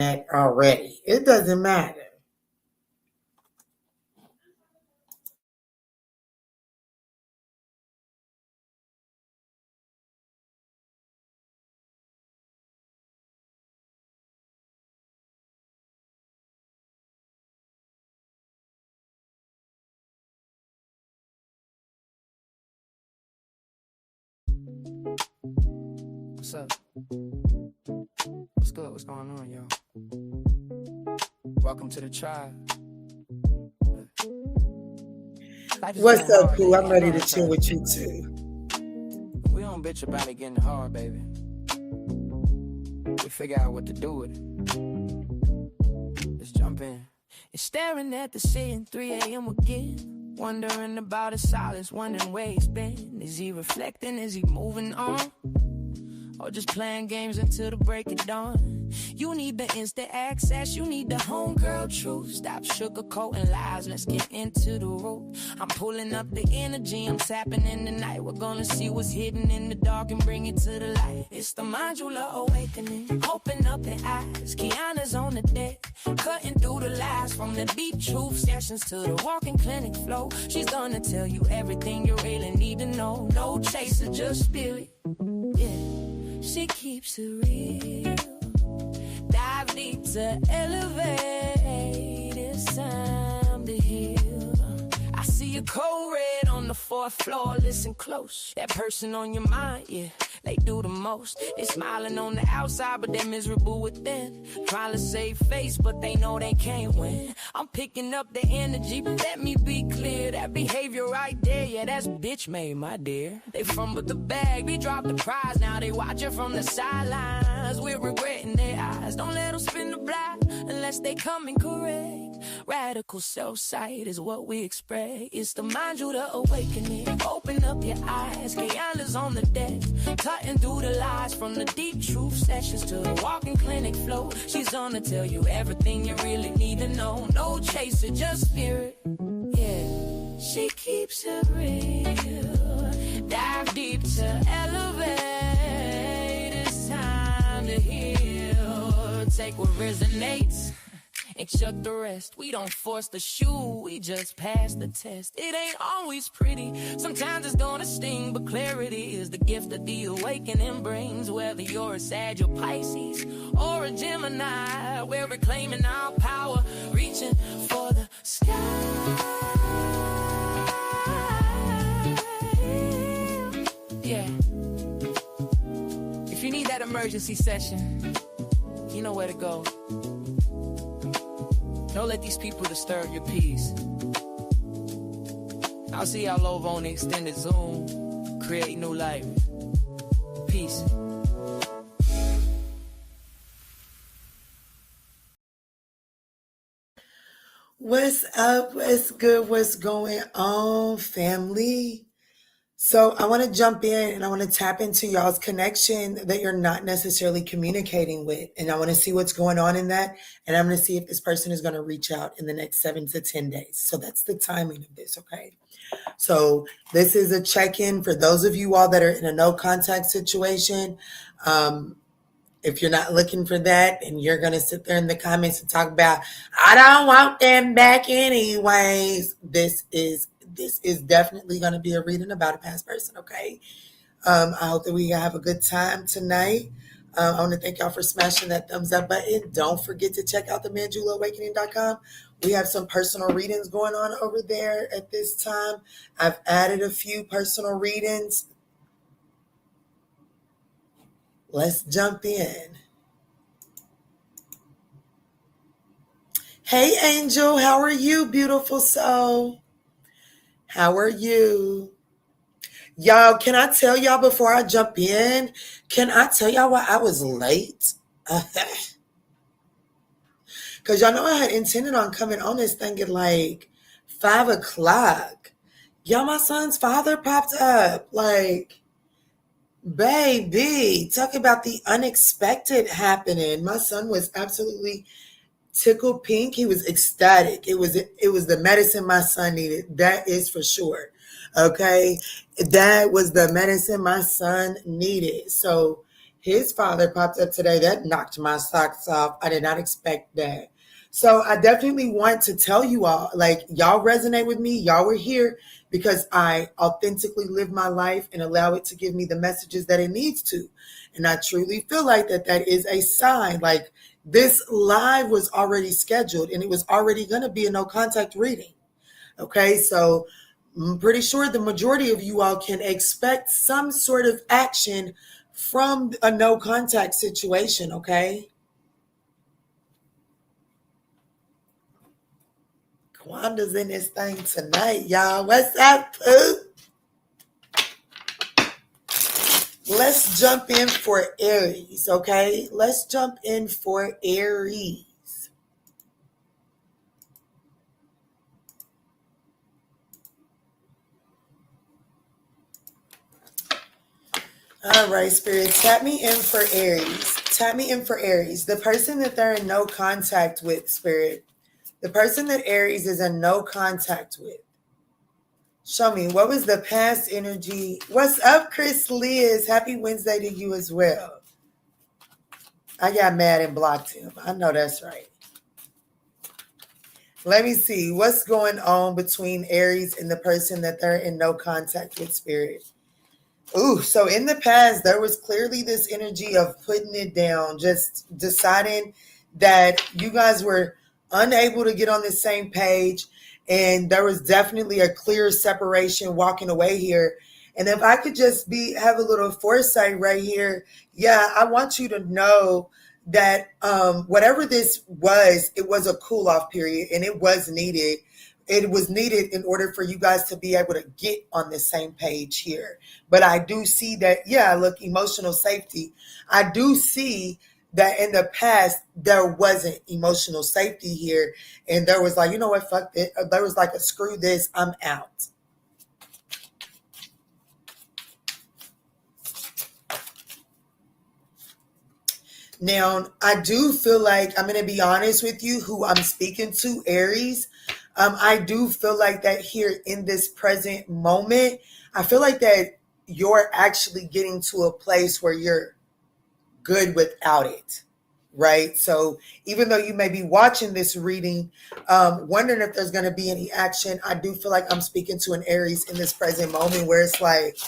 that already. It doesn't matter. What's up? What's good? What's going on, yo? Welcome to the tribe. What's up, Pooh? I'm ready to chill with you too. We don't bitch about it getting hard, baby. We figure out what to do with it. Let's jump in. It's staring at the ceiling, 3 a.m. again. Wondering about his silence, wondering where he's been. Is he reflecting? Is he moving on? Or just playing games until the break of dawn? You need the instant access, you need the homegirl truth. Stop sugarcoating lies, let's get into the root. I'm pulling up the energy, I'm tapping in the night. We're gonna see what's hidden in the dark and bring it to the light. It's the ManjulaAwakening, open up your eyes. Kiana's on the deck, cutting through the lies. From the deep truth sessions to the walking clinic flow. She's gonna tell you everything you really need to know. No chaser, just spirit, yeah. She keeps it real. Dive deep to elevate. It's time to heal. I see a cold red on the 4th floor. Listen close. That person on your mind, yeah, they do the most. They smiling on the outside, but they're miserable within. Trying to save face, but they know they can't win. I'm picking up the energy, but let me be clear. That behavior right there, yeah, that's bitch made, my dear. They fumbled the bag, we dropped the prize. Now they watching from the sidelines. We're regretting their eyes. Don't let them spin the block unless they come in correct. Radical self-sight is what we expect. It's the ManjulaAwakening. Open up your eyes. Kiana's on the deck, cutting through the lies. From the deep truth sessions to the walking clinic flow. She's gonna tell you everything you really need to know. No chaser, just spirit, yeah. She keeps it real. Dive deep to elevate. It's time to heal. Take what resonates and chuck the rest. We don't force the shoe, we just pass the test. It ain't always pretty, sometimes it's gonna sting, but clarity is the gift that the awakening brings. Whether you're a Sag or Pisces or a Gemini, we're reclaiming our power, reaching for the sky. Yeah. If you need that emergency session, you know where to go. Don't let these people disturb your peace. I'll see y'all over on the extended Zoom. Create new life. Peace. What's up? What's good? What's going on, family? So I want to jump in and I want to tap into y'all's connection that you're not necessarily communicating with. And I want to see what's going on in that. And I'm going to see if this person is going to reach out in the next 7 to 10 days. So that's the timing of this, okay? So this is a check-in for those of you all that are in a no contact situation. If you're not looking for that and you're going to sit there in the comments and talk about, I don't want them back anyways, this is definitely going to be a reading about a past person, okay? I hope that we have a good time tonight. I want to thank y'all for smashing that thumbs up button. Don't forget to check out the ManjulaAwakening.com. We have some personal readings going on over there at this time. I've added a few personal readings. Let's jump in. Hey, Angel, how are you, beautiful soul? How are you? Y'all, can I tell y'all before I jump in? Can I tell y'all why I was late? Because y'all know I had intended on coming on this thing at like 5 o'clock. Y'all, my son's father popped up. Like, baby, talk about the unexpected happening. My son was absolutely tickled pink. He was ecstatic. It was the medicine my son needed. That is for sure. Okay. That was the medicine my son needed. So His father popped up today. That knocked my socks off. I did not expect that. So I definitely want to tell you all, like, y'all resonate with me. Y'all were here because I authentically live my life and allow it to give me the messages that it needs to. And I truly feel like that is a sign. Like, this live was already scheduled and it was already going to be a no contact reading. Okay, so I'm pretty sure the majority of you all can expect some sort of action from a no contact situation, okay? Kwanda's in this thing tonight, y'all. What's up, Pooh? Let's jump in for Aries, okay? Let's jump in for Aries. All right, Spirit, tap me in for Aries. Tap me in for Aries. The person that they're in no contact with, Spirit. The person that Aries is in no contact with. Show me, what was the past energy? What's up, Chris Liz? Happy Wednesday to you as well. I got mad and blocked him. I know that's right. Let me see. What's going on between Aries and the person that they're in no contact with, Spirit? Ooh, so in the past, there was clearly this energy of putting it down, just deciding that you guys were unable to get on the same page. And there was definitely a clear separation walking away here. And if I could just have a little foresight right here, yeah, I want you to know that whatever this was, it was a cool off period and it was needed. It was needed in order for you guys to be able to get on the same page here. But I do see that, yeah, look, emotional safety. I do see that in the past, there wasn't emotional safety here. And there was like, you know what, fuck it. There was like a screw this, I'm out. Now, I do feel like, I'm going to be honest with you, who I'm speaking to, Aries. I do feel like that here in this present moment, I feel like that you're actually getting to a place where you're good without it, right? So even though you may be watching this reading, wondering if there's going to be any action, I do feel like I'm speaking to an Aries in this present moment where it's like,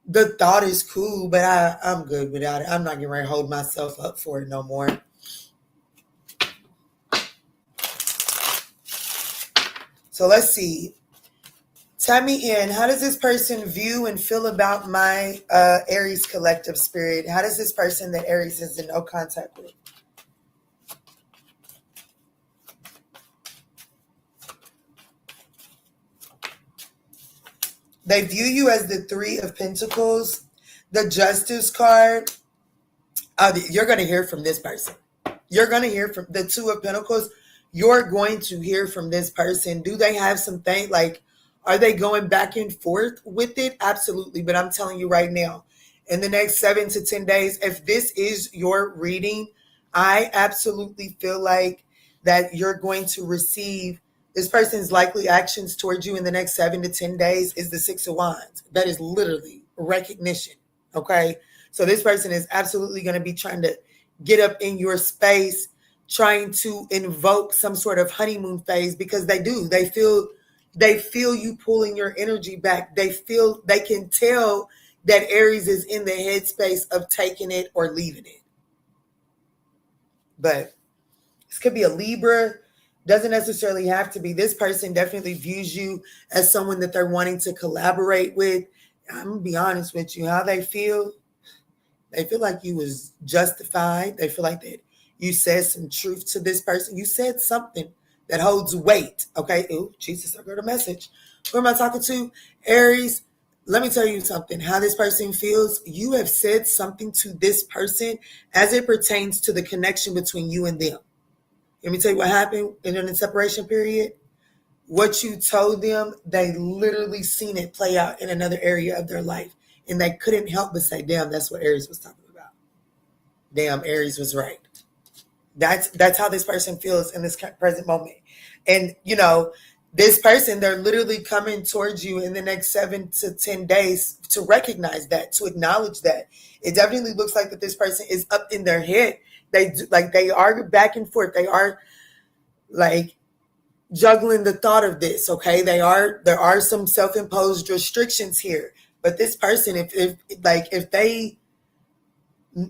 the thought is cool, but I'm good without it. I'm not getting ready to hold myself up for it no more. So let's see. Tap me in. How does this person view and feel about my Aries collective, Spirit? How does this person that Aries is in no contact with? They view you as the Three of Pentacles, the Justice card. You're going to hear from this person. You're going to hear from the Two of Pentacles. You're going to hear from this person. Do they have something like, are they going back and forth with it? Absolutely. But I'm telling you right now, in the next 7 to 10 days, if this is your reading, I absolutely feel like that you're going to receive this person's likely actions towards you in the next 7 to 10 days is the Six of Wands. That is literally recognition. Okay. So this person is absolutely going to be trying to get up in your space, trying to invoke some sort of honeymoon phase, because they do. They feel you pulling your energy back. They can tell that Aries is in the headspace of taking it or leaving it. But this could be a Libra. Doesn't necessarily have to be. This person definitely views you as someone that they're wanting to collaborate with. I'm going to be honest with you. How they feel like you was justified. They feel like that you said some truth to this person. You said something that holds weight. Okay. Oh, Jesus, I got a message. Who am I talking to? Aries. Let me tell you something. How this person feels. You have said something to this person as it pertains to the connection between you and them. Let me tell you what happened in the separation period. What you told them, they literally seen it play out in another area of their life. And they couldn't help but say, damn, that's what Aries was talking about. Damn, Aries was right. That's how this person feels in this present moment. And, you know, This person, they're literally coming towards you in the next 7 to 10 days to recognize that, to acknowledge that. It definitely looks like that this person is up in their head. They are back and forth. They are like juggling the thought of this. Okay, there are some self-imposed restrictions here. But this person, if they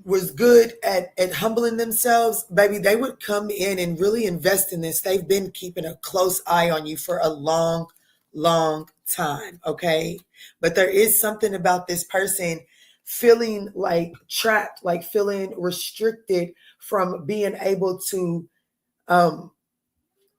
was good at humbling themselves, baby, they would come in and really invest in this. They've been keeping a close eye on you for a long, long time, okay? But there is something about this person feeling like trapped, like feeling restricted from being able to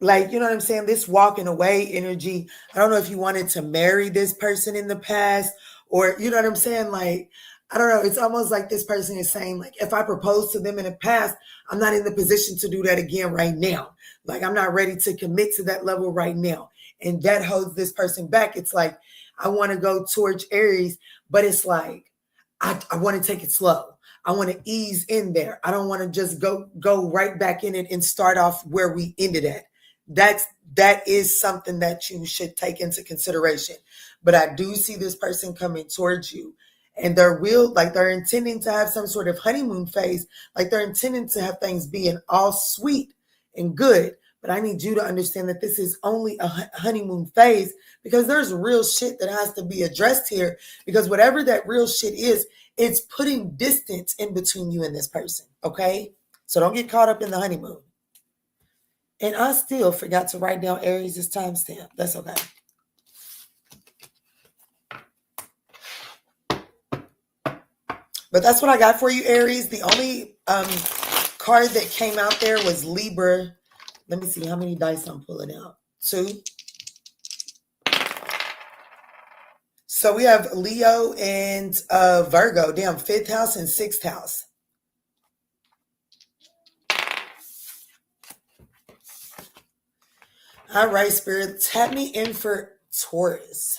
like, you know what I'm saying? This walking away energy. I don't know if you wanted to marry this person in the past, or you know what I'm saying? Like, I don't know. It's almost like this person is saying, like, if I proposed to them in the past, I'm not in the position to do that again right now. Like, I'm not ready to commit to that level right now. And that holds this person back. It's like, I want to go towards Aries, but it's like, I want to take it slow. I want to ease in there. I don't want to just go right back in it and start off where we ended at. That is something that you should take into consideration. But I do see this person coming towards you, and they're intending to have some sort of honeymoon phase, like they're intending to have things being all sweet and good. But I need you to understand that this is only a honeymoon phase, because there's real shit that has to be addressed here, because whatever that real shit is, it's putting distance in between you and this person. Okay, so don't get caught up in the honeymoon. And I still forgot to write down Aries' timestamp. That's okay. But that's what I got for you, Aries. The only card that came out there was Libra. Let me see how many dice I'm pulling out. 2. So we have Leo and Virgo. Damn, 5th house and 6th house. All right, Spirit, tap me in for Taurus.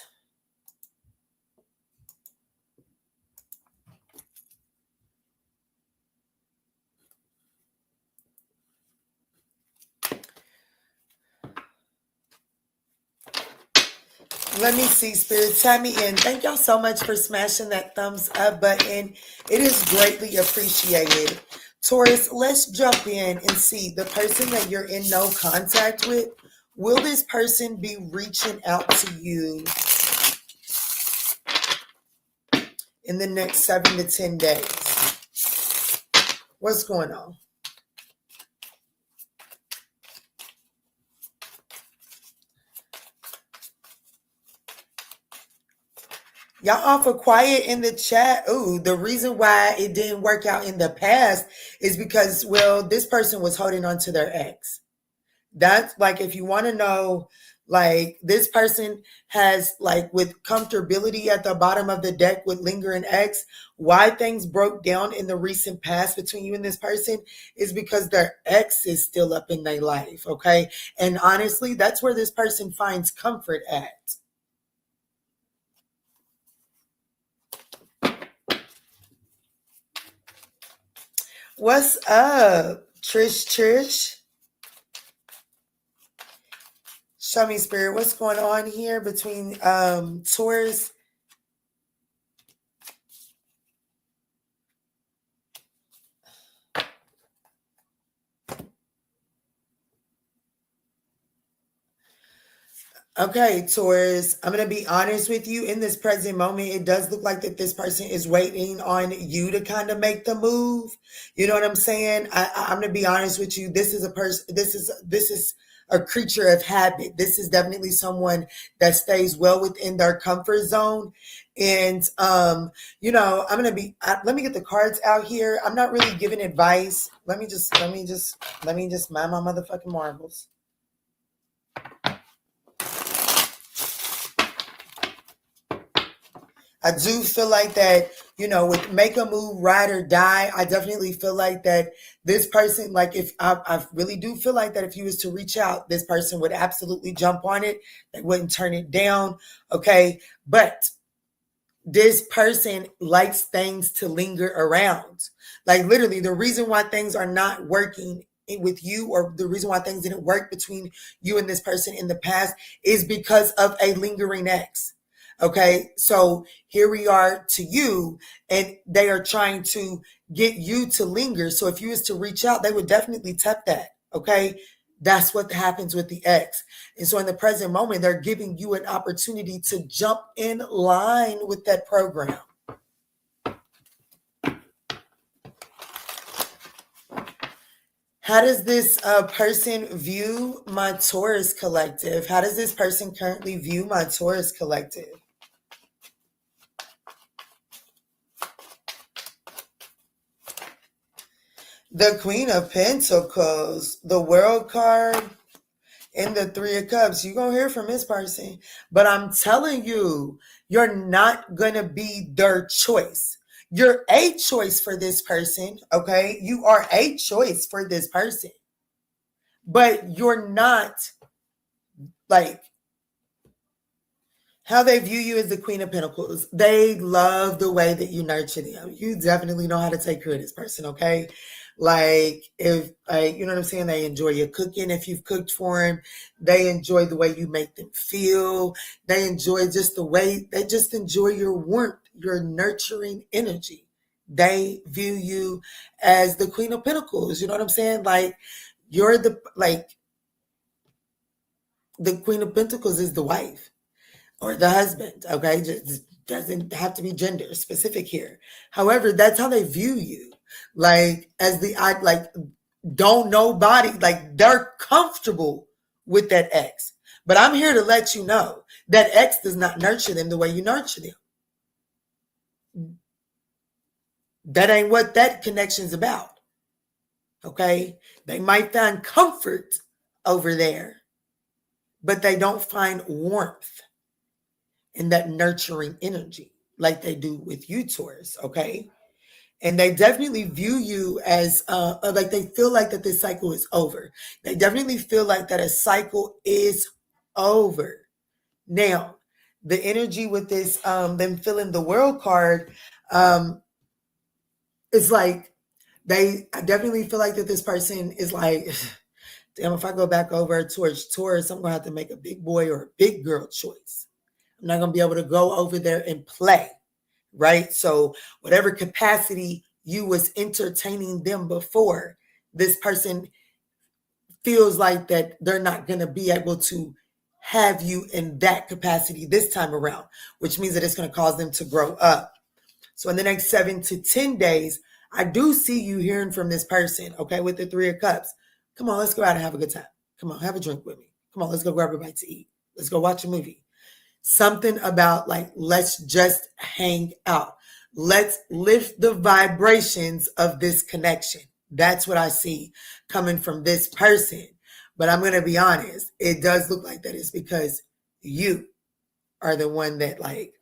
Let me see, Spirit, tap me in. Thank y'all so much for smashing that thumbs up button. It is greatly appreciated. Taurus, let's jump in and see the person that you're in no contact with. Will this person be reaching out to you in the next 7 to 10 days? What's going on? Y'all awful quiet in the chat. Ooh, the reason why it didn't work out in the past is because, well, this person was holding on to their ex. That's like, if you want to know, like, this person has, like, with comfortability at the bottom of the deck with lingering ex, why things broke down in the recent past between you and this person is because their ex is still up in their life, okay? And honestly, that's where this person finds comfort at. What's up, Trish? Show me, Spirit, what's going on here between Taurus? Okay, Taurus, I'm going to be honest with you. In this present moment, it does look like that this person is waiting on you to kind of make the move. You know what I'm saying? I'm going to be honest with you. This is a person, this is a creature of habit. This is definitely someone that stays well within their comfort zone. And, you know, I'm going to be, let me get the cards out here. I'm not really giving advice. Let me just mind my motherfucking marbles. I do feel like that, you know, with make a move, ride or die, I definitely feel like that this person, like, if I really do feel like that if you was to reach out, this person would absolutely jump on it. They wouldn't turn it down. Okay. But this person likes things to linger around. Like, literally, the reason why things are not working with you, or the reason why things didn't work between you and this person in the past, is because of a lingering ex. Okay, so here we are to you, and they are trying to get you to linger. So if you was to reach out, they would definitely tap that. Okay, that's what happens with the ex. And so in the present moment, they're giving you an opportunity to jump in line with that program. How does this person view my Taurus collective? How does this person currently view my Taurus collective? The Queen of Pentacles, the World card, and the Three of Cups. You're going to hear from this person. But I'm telling you, you're not going to be their choice. You're a choice for this person, okay? You are a choice for this person. But you're not, like, how they view you as the Queen of Pentacles. They love the way that you nurture them. You definitely know how to take care of this person, okay? Like, if, you know what I'm saying? They enjoy your cooking if you've cooked for them. They enjoy the way you make them feel. They enjoy just the way, they just enjoy your warmth, your nurturing energy. They view you as the Queen of Pentacles. You know what I'm saying? Like, you're the, like, the Queen of Pentacles is the wife or the husband, okay? Just doesn't have to be gender specific here. However, that's how they view you. Like, as the, like, don't nobody, like, they're comfortable with that ex. But I'm here to let you know that ex does not nurture them the way you nurture them. That ain't what that connection's about. Okay? They might find comfort over there, but they don't find warmth in that nurturing energy like they do with you, Taurus, okay? And they definitely view you as like they feel like that this cycle is over. They definitely feel like that a cycle is over. Now, the energy with this, them filling the World card, it's like I definitely feel like that this person is like, damn, if I go back over towards Taurus, I'm gonna have to make a big boy or a big girl choice. I'm not gonna be able to go over there and play, right? So whatever capacity you was entertaining them before, this person feels like that they're not gonna be able to have you in that capacity this time around, which means that it's gonna cause them to grow up. So in the next 7 to 10 days, I do see you hearing from this person, okay, with the Three of Cups. Come on, let's go out and have a good time. Come on, have a drink with me. Come on, let's go grab a bite to eat. Let's go watch a movie. Something about, like, let's just hang out. Let's lift the vibrations of this connection. That's what I see coming from this person. But I'm going to be honest. It does look like that is because you are the one that, like,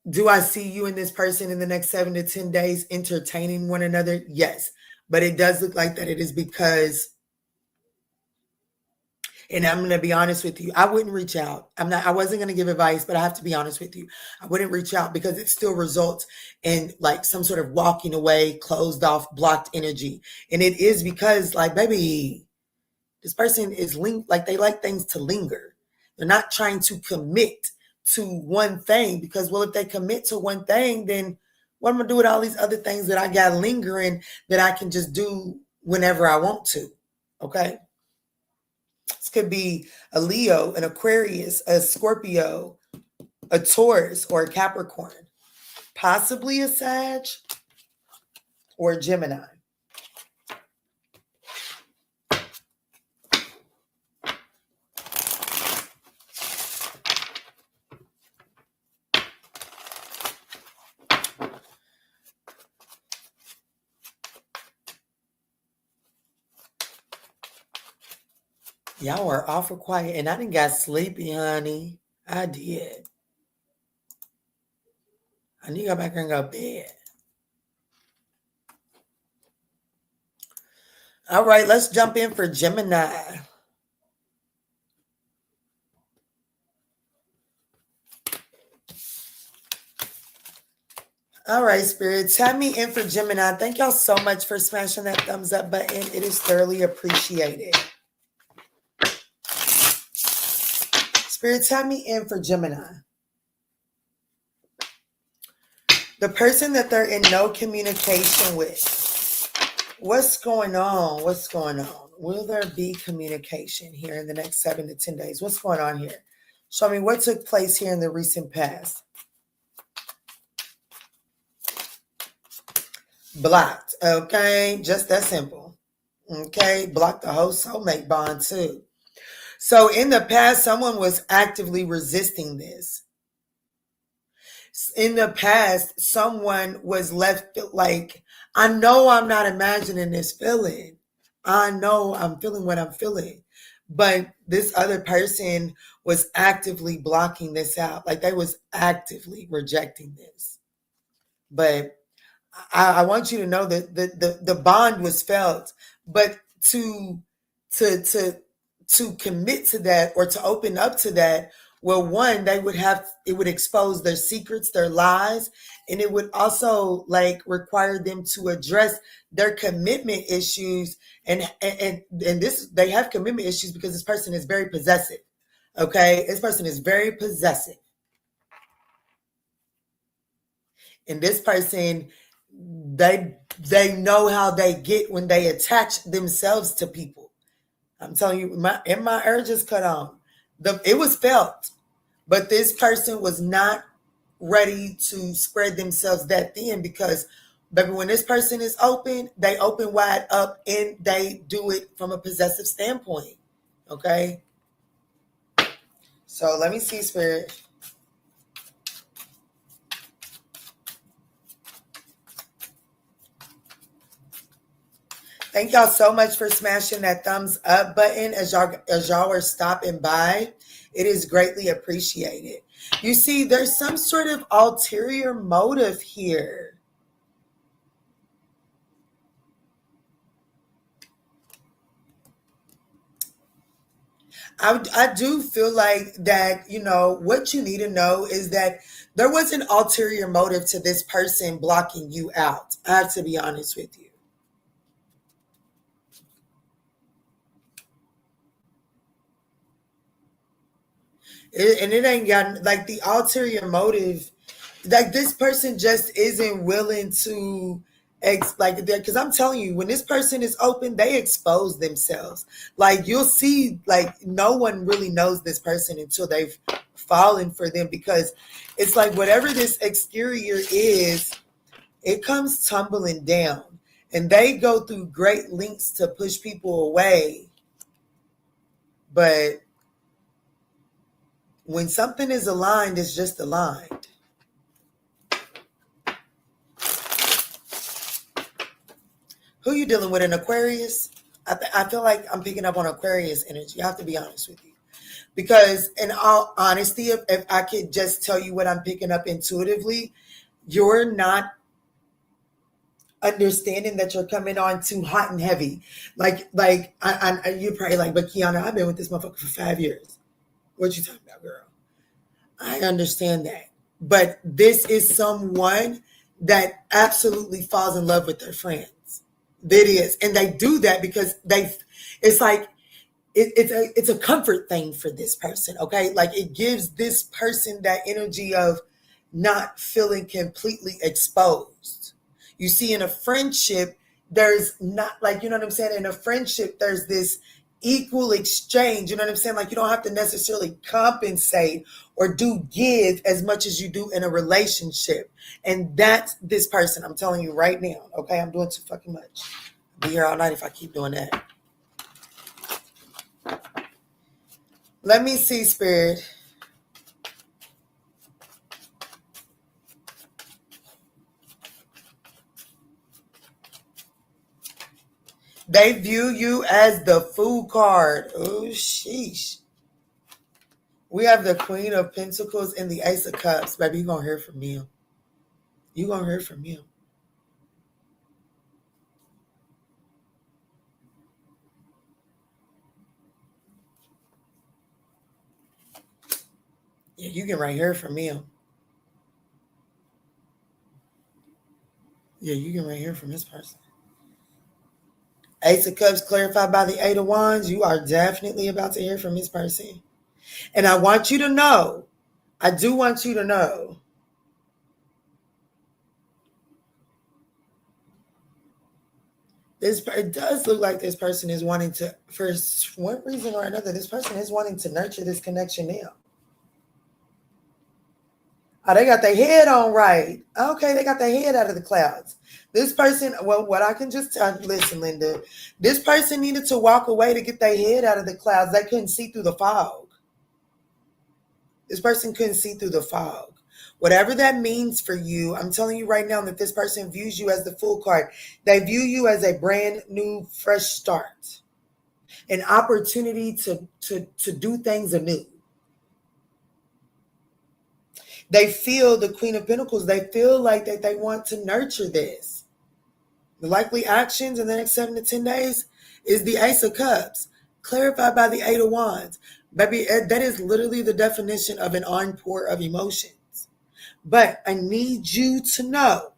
do I see you and this person in the next 7 to 10 days entertaining one another? Yes. But it does look like that it is because, and I'm going to be honest with you, I wouldn't reach out. I wasn't going to give advice, but I have to be honest with you. I wouldn't reach out because it still results in, like, some sort of walking away, closed off, blocked energy. And it is because, like, baby, this person is like, they like things to linger. They're not trying to commit to one thing because, well, if they commit to one thing, then what am I going to do with all these other things that I got lingering that I can just do whenever I want to? Okay. This could be a Leo, an Aquarius, a Scorpio, a Taurus, or a Capricorn, possibly a Sag or a Gemini. Y'all are awful quiet, and I done got sleepy, honey. I did. I need to go back and go to bed. All right, let's jump in for Gemini. All right, Spirit. Tap me in for Gemini. Thank y'all so much for smashing that thumbs up button. It is thoroughly appreciated. Spirit, tap me in for Gemini. The person that they're in no communication with. What's going on? What's going on? Will there be communication here in the next 7 to 10 days? What's going on here? Show me what took place here in the recent past. Blocked. Okay. Just that simple. Okay. Blocked the whole soulmate bond too. So in the past, someone was actively resisting this. In the past, someone was left like, I know I'm not imagining this feeling. I know I'm feeling what I'm feeling. But this other person was actively blocking this out. Like they was actively rejecting this. But I want you to know that the bond was felt. But to commit to that or to open up to that, well, one, it would expose their secrets, their lies, and it would also like require them to address their commitment issues. And this, they have commitment issues because this person is very possessive. Okay, this person is very possessive, and this person, they know how they get when they attach themselves to people. I'm telling you, my urges cut on. It was felt, but this person was not ready to spread themselves that thin because, baby, when this person is open, they open wide up and they do it from a possessive standpoint. Okay? So let me see, Spirit. Thank y'all so much for smashing that thumbs up button as y'all are stopping by. It is greatly appreciated. You see, there's some sort of ulterior motive here. I do feel like that, you know, what you need to know is that there was an ulterior motive to this person blocking you out. I have to be honest with you. And it ain't got like the ulterior motive. Like this person just isn't willing to like that, because I'm telling you, when this person is open, they expose themselves. Like you'll see, like no one really knows this person until they've fallen for them, because it's like whatever this exterior is, it comes tumbling down, and they go through great lengths to push people away. But when something is aligned, it's just aligned. Who you dealing with, an Aquarius? I feel like I'm picking up on Aquarius energy. I have to be honest with you. Because in all honesty, if I could just tell you what I'm picking up intuitively, you're not understanding that you're coming on too hot and heavy. Like you're probably like, but Kiana, I've been with this motherfucker for 5 years. What you talking about, girl? I understand that. But this is someone that absolutely falls in love with their friends. It is. And they do that because it's like, it's a comfort thing for this person. Okay. Like it gives this person that energy of not feeling completely exposed. You see, in a friendship, there's not like, you know what I'm saying? In a friendship, there's this equal exchange. You know what I'm saying? Like you don't have to necessarily compensate or give as much as you do in a relationship. And that's this person. I'm telling you right now. Okay. I'm doing too fucking much. I'll be here all night if I keep doing that. Let me see, Spirit. They view you as the fool card. Oh, sheesh. We have the Queen of Pentacles and the Ace of Cups. Baby, you're going to hear from him. You're going to hear from him. Yeah, you can right here from him. Yeah, you can right hear from this person. Ace of Cups clarified by the Eight of Wands. You are definitely about to hear from this person. And I want you to know, I do want you to know, it does look like this person is wanting to, for one reason or another, this person is wanting to nurture this connection now. Oh, they got their head on right. Okay, they got their head out of the clouds. This person, well, what I can just tell, listen, Linda, this person needed to walk away to get their head out of the clouds. They couldn't see through the fog. This person couldn't see through the fog. Whatever that means for you, I'm telling you right now that this person views you as the Fool card. They view you as a brand new, fresh start, an opportunity to do things anew. They feel the Queen of Pentacles. They feel like that they want to nurture this. The likely actions in the next 7 to 10 days is the Ace of Cups, clarified by the Eight of Wands. Baby, that is literally the definition of an onpour of emotions. But I need you to know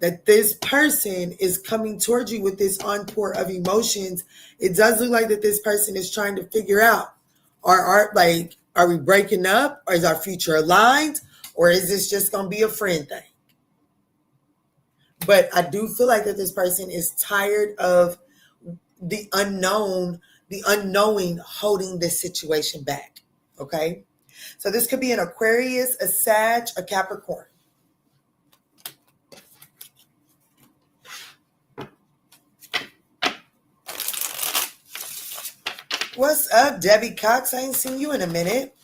that this person is coming towards you with this onpour of emotions. It does look like that this person is trying to figure out, are we breaking up? Or is our future aligned? Or is this just going to be a friend thing? But I do feel like that this person is tired of the unknown, the unknowing holding this situation back. Okay? So this could be an Aquarius, a Sag, a Capricorn. What's up, Debbie Cox? I ain't seen you in a minute.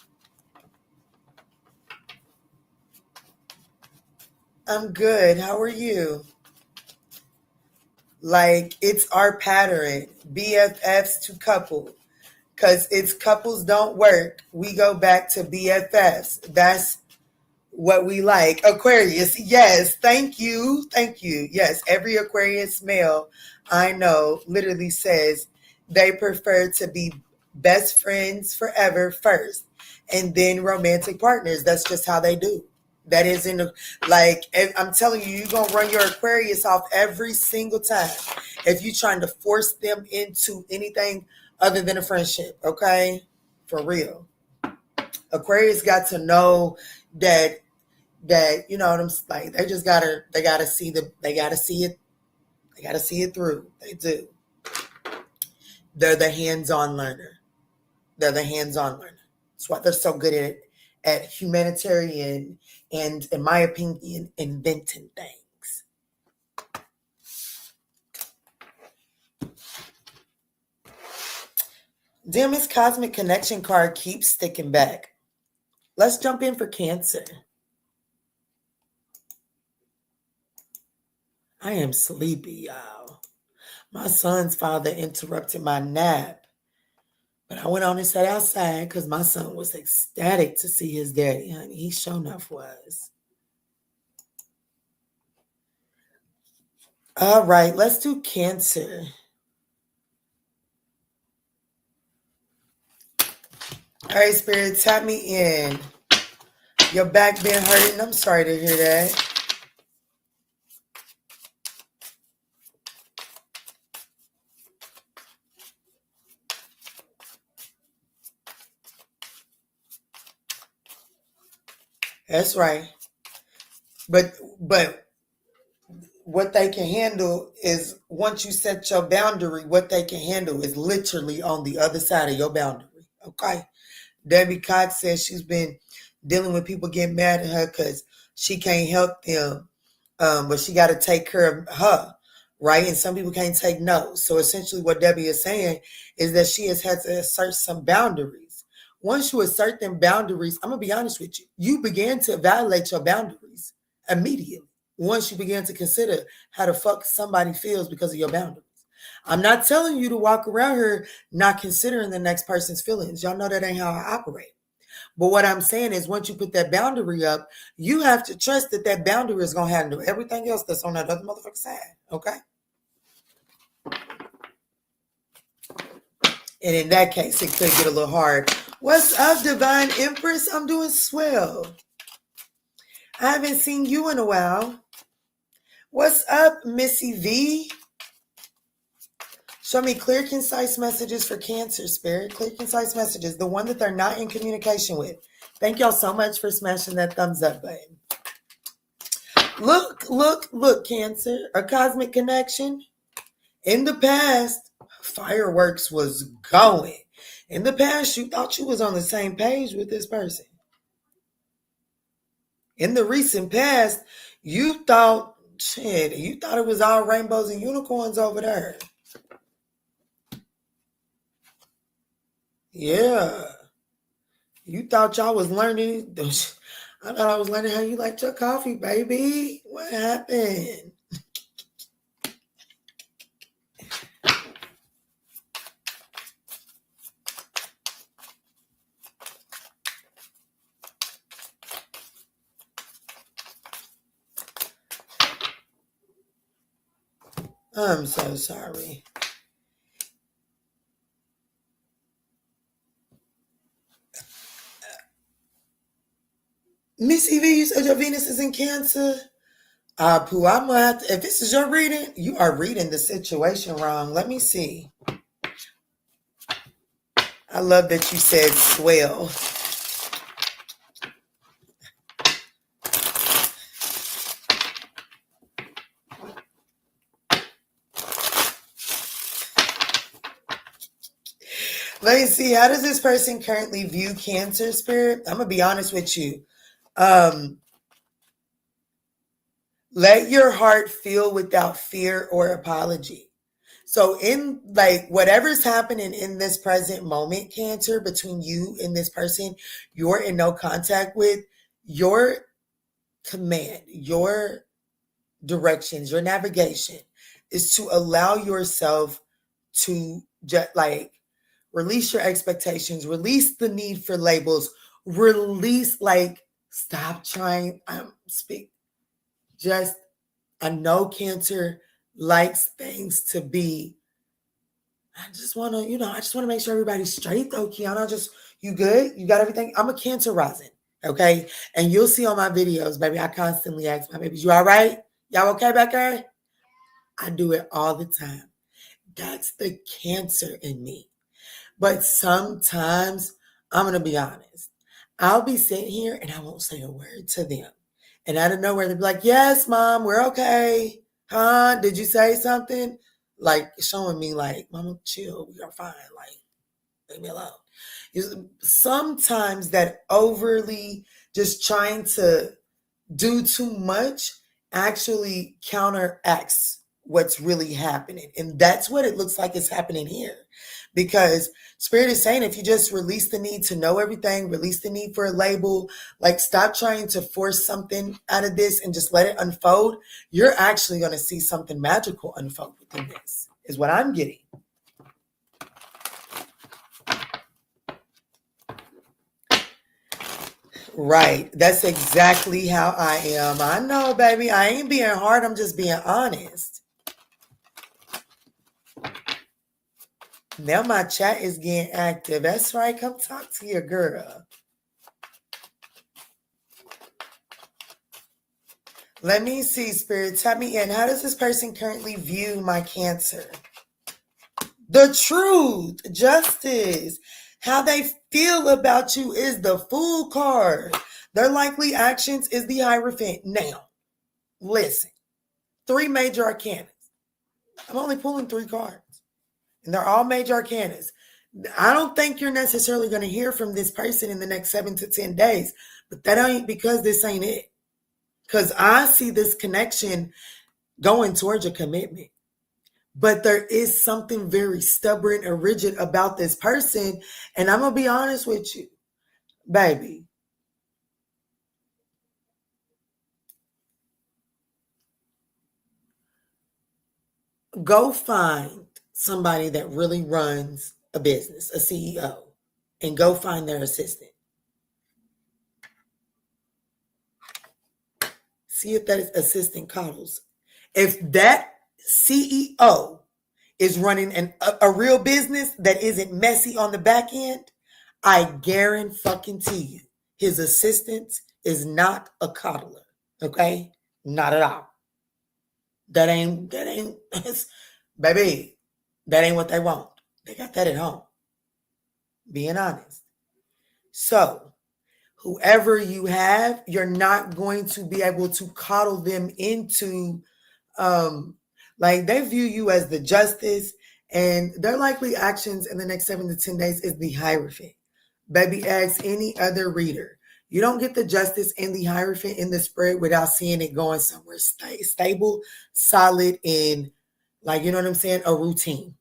I'm good. How are you? Like, it's our pattern. BFFs to couple. Because it's couples don't work. We go back to BFFs. That's what we like. Aquarius. Yes. Thank you. Thank you. Yes. Every Aquarius male I know literally says they prefer to be best friends forever first and then romantic partners. That's just how they do. That is I'm telling you, you're going to run your Aquarius off every single time if you're trying to force them into anything other than a friendship. Okay? For real. Aquarius got to know that you know what I'm like. They just gotta see it through. They do. They're the hands-on learner. That's why they're so good at humanitarian and, in my opinion, inventing things. Damn, this Cosmic Connection card keeps sticking back. Let's jump in for Cancer. I am sleepy, y'all. My son's father interrupted my nap, but I went on and sat outside because my son was ecstatic to see his daddy, honey. He sure enough was. All right, let's do Cancer. All right, Spirit, tap me in. Your back been hurting. I'm sorry to hear that. That's right. But what they can handle is, once you set your boundary, what they can handle is literally on the other side of your boundary. Okay? Debbie Cox says she's been dealing with people getting mad at her because she can't help them, but she got to take care of her, right? And some people can't take no. So essentially what Debbie is saying is that she has had to assert some boundaries. Once you assert them boundaries, I'm going to be honest with you, you began to violate your boundaries immediately. Once you begin to consider how the fuck somebody feels because of your boundaries. I'm not telling you to walk around here not considering the next person's feelings. Y'all know that ain't how I operate. But what I'm saying is, once you put that boundary up, you have to trust that that boundary is going to handle everything else that's on that other motherfucking side. Okay? And in that case, it could get a little hard. What's up, Divine Empress? I'm doing swell. I haven't seen you in a while. What's up, Missy V? Show me clear, concise messages for Cancer, Spirit. Clear, concise messages. The one that they're not in communication with. Thank y'all so much for smashing that thumbs up button. Look, Cancer. A cosmic connection. In the past, fireworks was going. In the past, you thought you was on the same page with this person. In the recent past, you thought it was all rainbows and unicorns over there. Yeah. You thought y'all was learning. I thought I was learning how you like your coffee, baby. What happened? I'm so sorry. Missy V, you said your Venus is in Cancer. Pooh, I'm gonna have to, if this is your reading, you are reading the situation wrong. Let me see. I love that you said swell. Let me see. How does this person currently view Cancer, Spirit? I'm gonna be honest with you. Let your heart feel without fear or apology. So in like whatever's happening in this present moment, Cancer, between you and this person you're in no contact with, your command, your directions, your navigation is to allow yourself to just like release your expectations, release the need for labels, release like stop trying. I know Cancer likes things to be. I just want to make sure everybody's straight though, Kiana. You good? You got everything? I'm a Cancer rising, okay? And you'll see on my videos, baby, I constantly ask my babies, you all right? Y'all okay back there? I do it all the time. That's the Cancer in me. But sometimes, I'm going to be honest, I'll be sitting here and I won't say a word to them. And out of nowhere, they'll be like, yes, Mom, we're okay. Huh? Did you say something? Like showing me like, Mama, chill, we are fine. Like, leave me alone. Sometimes that overly just trying to do too much actually counteracts what's really happening. And that's what it looks like is happening here. Because Spirit is saying if you just release the need to know everything, release the need for a label, like stop trying to force something out of this and just let it unfold, you're actually going to see something magical unfold within this, is what I'm getting. Right. That's exactly how I am. I know, baby. I ain't being hard. I'm just being honest. Now my chat is getting active. That's right. Come talk to your girl. Let me see, Spirit. Tap me in. How does this person currently view my Cancer? The truth, justice. How they feel about you is the Fool card. Their likely actions is the Hierophant. Now, listen. 3 major arcanas. I'm only pulling 3 cards. And they're all major arcanas. I don't think you're necessarily going to hear from this person in the next 7 to 10 days. But that ain't because this ain't it. Because I see this connection going towards a commitment. But there is something very stubborn and rigid about this person. And I'm going to be honest with you, baby. Go find somebody that really runs a business, a CEO, and go find their assistant. See if that assistant coddles. If that CEO is running a real business that isn't messy on the back end, I guarantee you his assistant is not a coddler, okay? Not at all. That ain't, baby, that ain't what they want. They got that at home. Being honest. So, whoever you have, you're not going to be able to coddle them into, like they view you as the justice, and their likely actions in the next 7 to 10 days is the Hierophant. Baby, ask any other reader. You don't get the justice and the Hierophant in the spread without seeing it going somewhere stable, solid, and like, you know what I'm saying? A routine.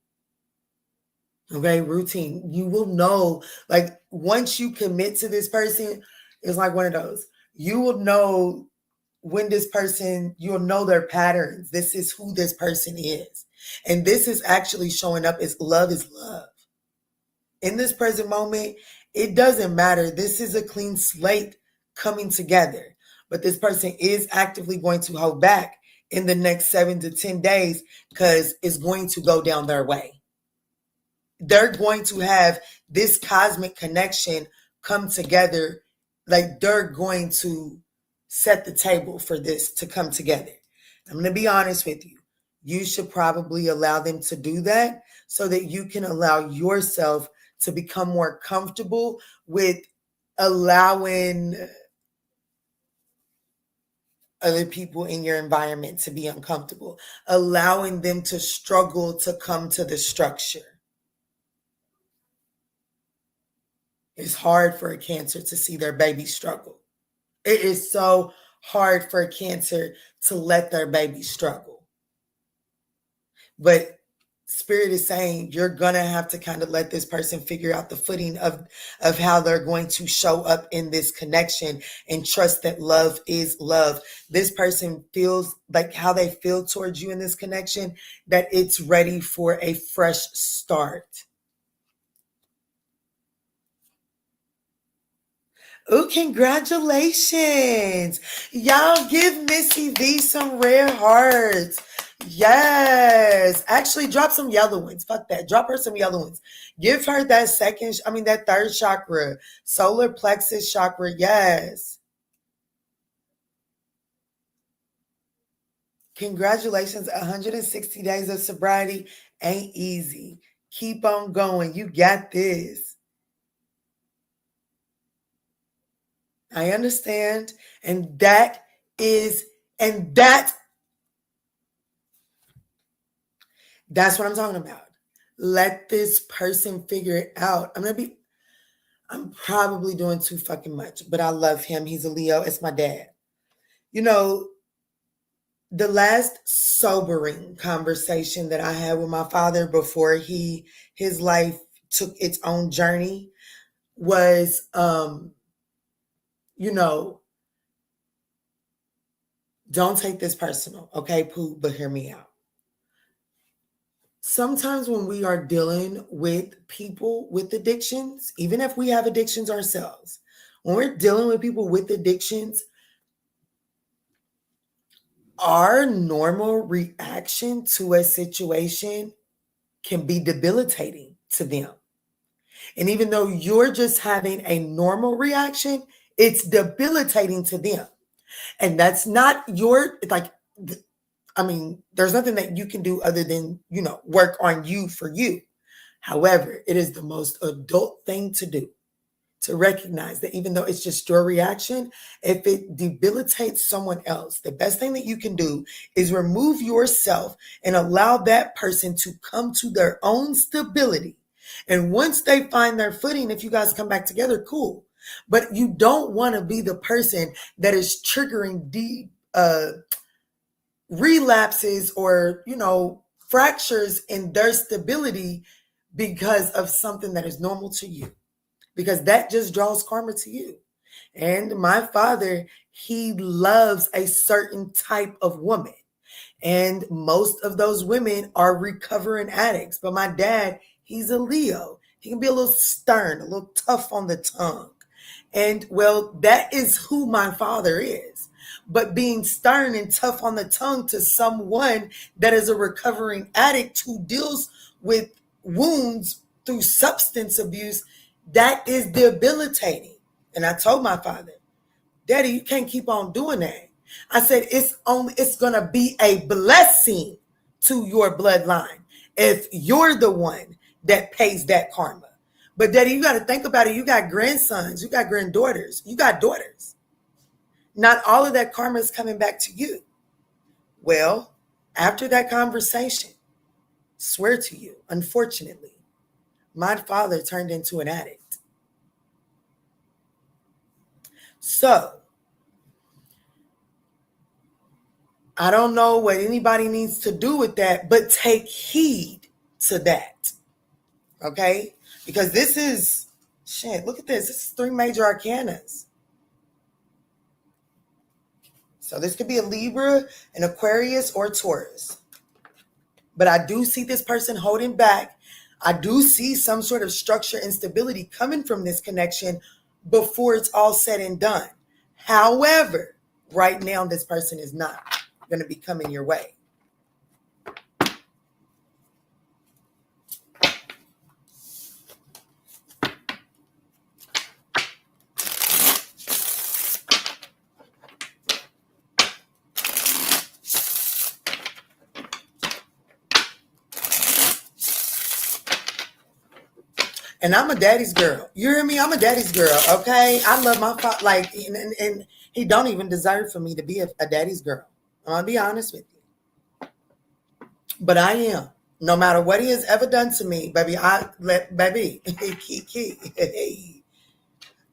Okay, routine. You will know, like, once you commit to this person, it's like one of those. You will know when this person, you'll know their patterns. This is who this person is. And this is actually showing up as love is love. In this present moment, it doesn't matter. This is a clean slate coming together. But this person is actively going to hold back in the next 7 to 10 days because it's going to go down their way. They're going to have this cosmic connection come together. Like they're going to set the table for this to come together. I'm going to be honest with you. You should probably allow them to do that so that you can allow yourself to become more comfortable with allowing other people in your environment to be uncomfortable, allowing them to struggle to come to the structure. It's hard for a Cancer to see their baby struggle. It is so hard for a Cancer to let their baby struggle. But Spirit is saying you're going to have to kind of let this person figure out the footing of how they're going to show up in this connection and trust that love is love. This person feels like how they feel towards you in this connection, that it's ready for a fresh start. Oh, congratulations. Y'all give Missy V some rare hearts. Yes. Actually, drop some yellow ones. Fuck that. Drop her some yellow ones. Give her that third chakra, solar plexus chakra. Yes. Congratulations. 160 days of sobriety ain't easy. Keep on going. You got this. I understand. And that's what I'm talking about. Let this person figure it out. I'm probably doing too fucking much, but I love him. He's a Leo. It's my dad. You know, the last sobering conversation that I had with my father before his life took its own journey was, don't take this personal, okay, Pooh, but hear me out. Sometimes when we are dealing with people with addictions, even if we have addictions ourselves, when we're dealing with people with addictions, our normal reaction to a situation can be debilitating to them. And even though you're just having a normal reaction, it's debilitating to them. And that's not there's nothing that you can do other than, work on you for you. However, it is the most adult thing to do, to recognize that even though it's just your reaction, if it debilitates someone else, the best thing that you can do is remove yourself and allow that person to come to their own stability. And once they find their footing, if you guys come back together, cool. But you don't want to be the person that is triggering deep relapses or, fractures in their stability because of something that is normal to you, because that just draws karma to you. And my father, he loves a certain type of woman. And most of those women are recovering addicts. But my dad, he's a Leo. He can be a little stern, a little tough on the tongue. And well, that is who my father is. But being stern and tough on the tongue to someone that is a recovering addict who deals with wounds through substance abuse, that is debilitating. And I told my father, Daddy, you can't keep on doing that. I said it's gonna be a blessing to your bloodline if you're the one that pays that karma. But Daddy, you got to think about it. You got grandsons, you got granddaughters, you got daughters. Not all of that karma is coming back to you. Well, after that conversation, swear to you, unfortunately, my father turned into an addict. So, I don't know what anybody needs to do with that, but take heed to that. Okay? Because this is, shit, look at this. This is 3 major arcanas. So this could be a Libra, an Aquarius, or Taurus. But I do see this person holding back. I do see some sort of structure and stability coming from this connection before it's all said and done. However, right now, this person is not going to be coming your way. And I'm a daddy's girl. You hear me? I'm a daddy's girl, okay? I love my father, like, and he don't even deserve for me to be a daddy's girl. I'm going to be honest with you. But I am. No matter what he has ever done to me, baby, Key.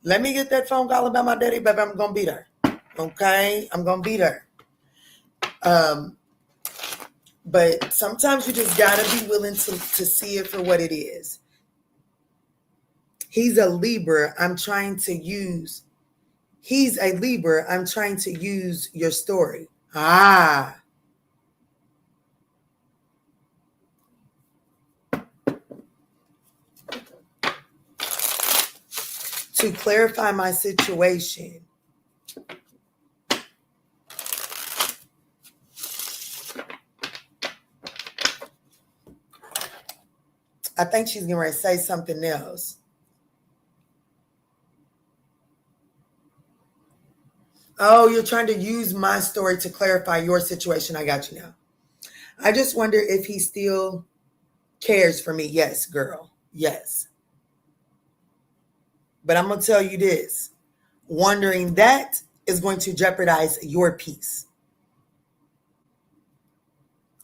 Let me get that phone call about my daddy, baby. I'm going to beat her, okay? I'm going to beat her. But sometimes you just got to be willing to see it for what it is. He's a Libra. He's a Libra. I'm trying to use your story. To clarify my situation. I think she's going to say something else. Oh, you're trying to use my story to clarify your situation. I got you now. I just wonder if he still cares for me. Yes, girl. Yes. But I'm going to tell you this. Wondering that is going to jeopardize your peace.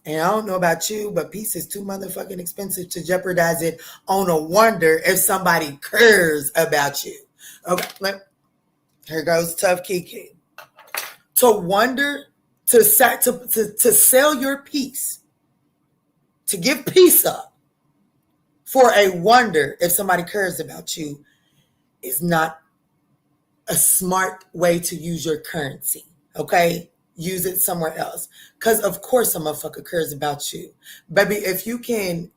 And I don't know about you, but peace is too motherfucking expensive to jeopardize it on a wonder if somebody cares about you. Okay, here goes Tough Kiki. To wonder, to sell your peace, to give peace up for a wonder if somebody cares about you is not a smart way to use your currency, okay? Use it somewhere else. Because of course a motherfucker cares about you. Baby, if you can,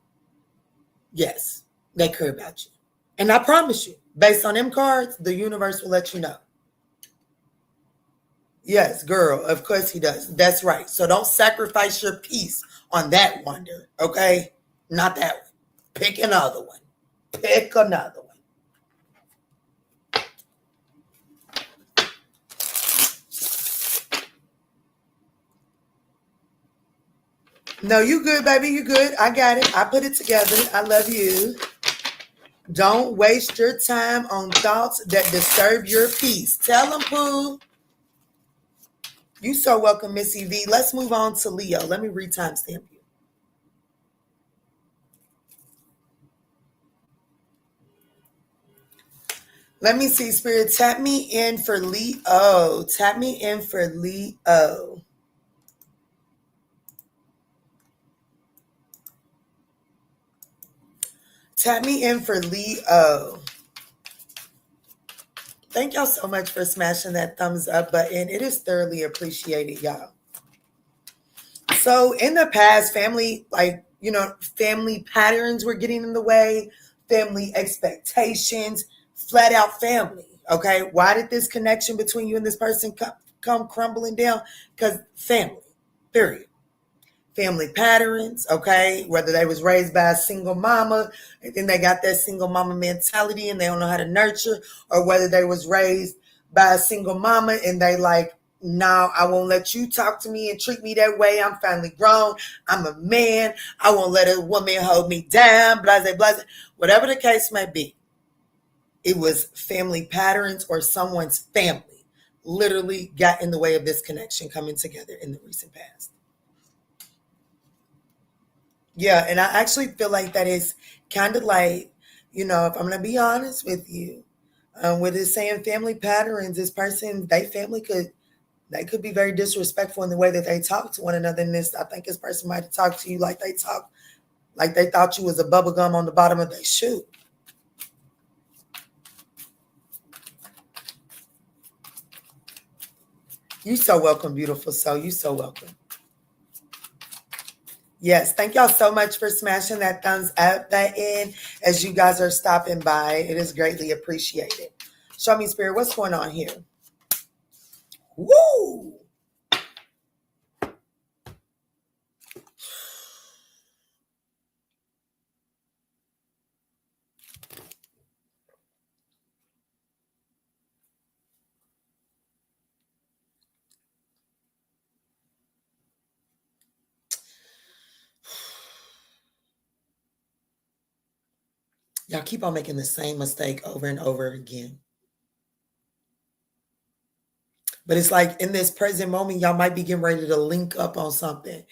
yes, they care about you. And I promise you, based on them cards, the universe will let you know. Yes, girl, of course he does. That's right. So don't sacrifice your peace on that wonder, okay? Not that one. Pick another one. Pick another one. No, you good, baby. You good. I got it. I put it together. I love you. Don't waste your time on thoughts that disturb your peace. Tell them, Pooh. You so welcome, Missy V. Let's move on to Leo. Let me re-timestamp you. Let me see, Spirit. Tap me in for Leo. Tap me in for Leo. Tap me in for Leo. Thank y'all so much for smashing that thumbs up button. It is thoroughly appreciated, y'all. So in the past, family patterns were getting in the way, family expectations, flat out family. Okay. Why did this connection between you and this person come crumbling down? Because family, period. Family patterns, okay, whether they was raised by a single mama and then they got that single mama mentality and they don't know how to nurture, or whether they was raised by a single mama and they like No, I won't let you talk to me and treat me that way. I'm finally grown. I'm a man. I won't let a woman hold me down. Blase, blase. Whatever the case may be, it was family patterns or someone's family literally got in the way of this connection coming together in the recent past. Yeah, and I actually feel like that is kind of like, if I'm going to be honest with you, with it saying family patterns, this person, they could be very disrespectful in the way that they talk to one another. And this, I think this person might have talked to you like they thought you was a bubble gum on the bottom of their shoe. You so welcome, beautiful soul. You so welcome. Yes, thank y'all so much for smashing that thumbs up button as you guys are stopping by. It is greatly appreciated. Show me, Spirit, what's going on here? Woo! Y'all keep on making the same mistake over and over again. But it's like in this present moment, y'all might be getting ready to link up on something.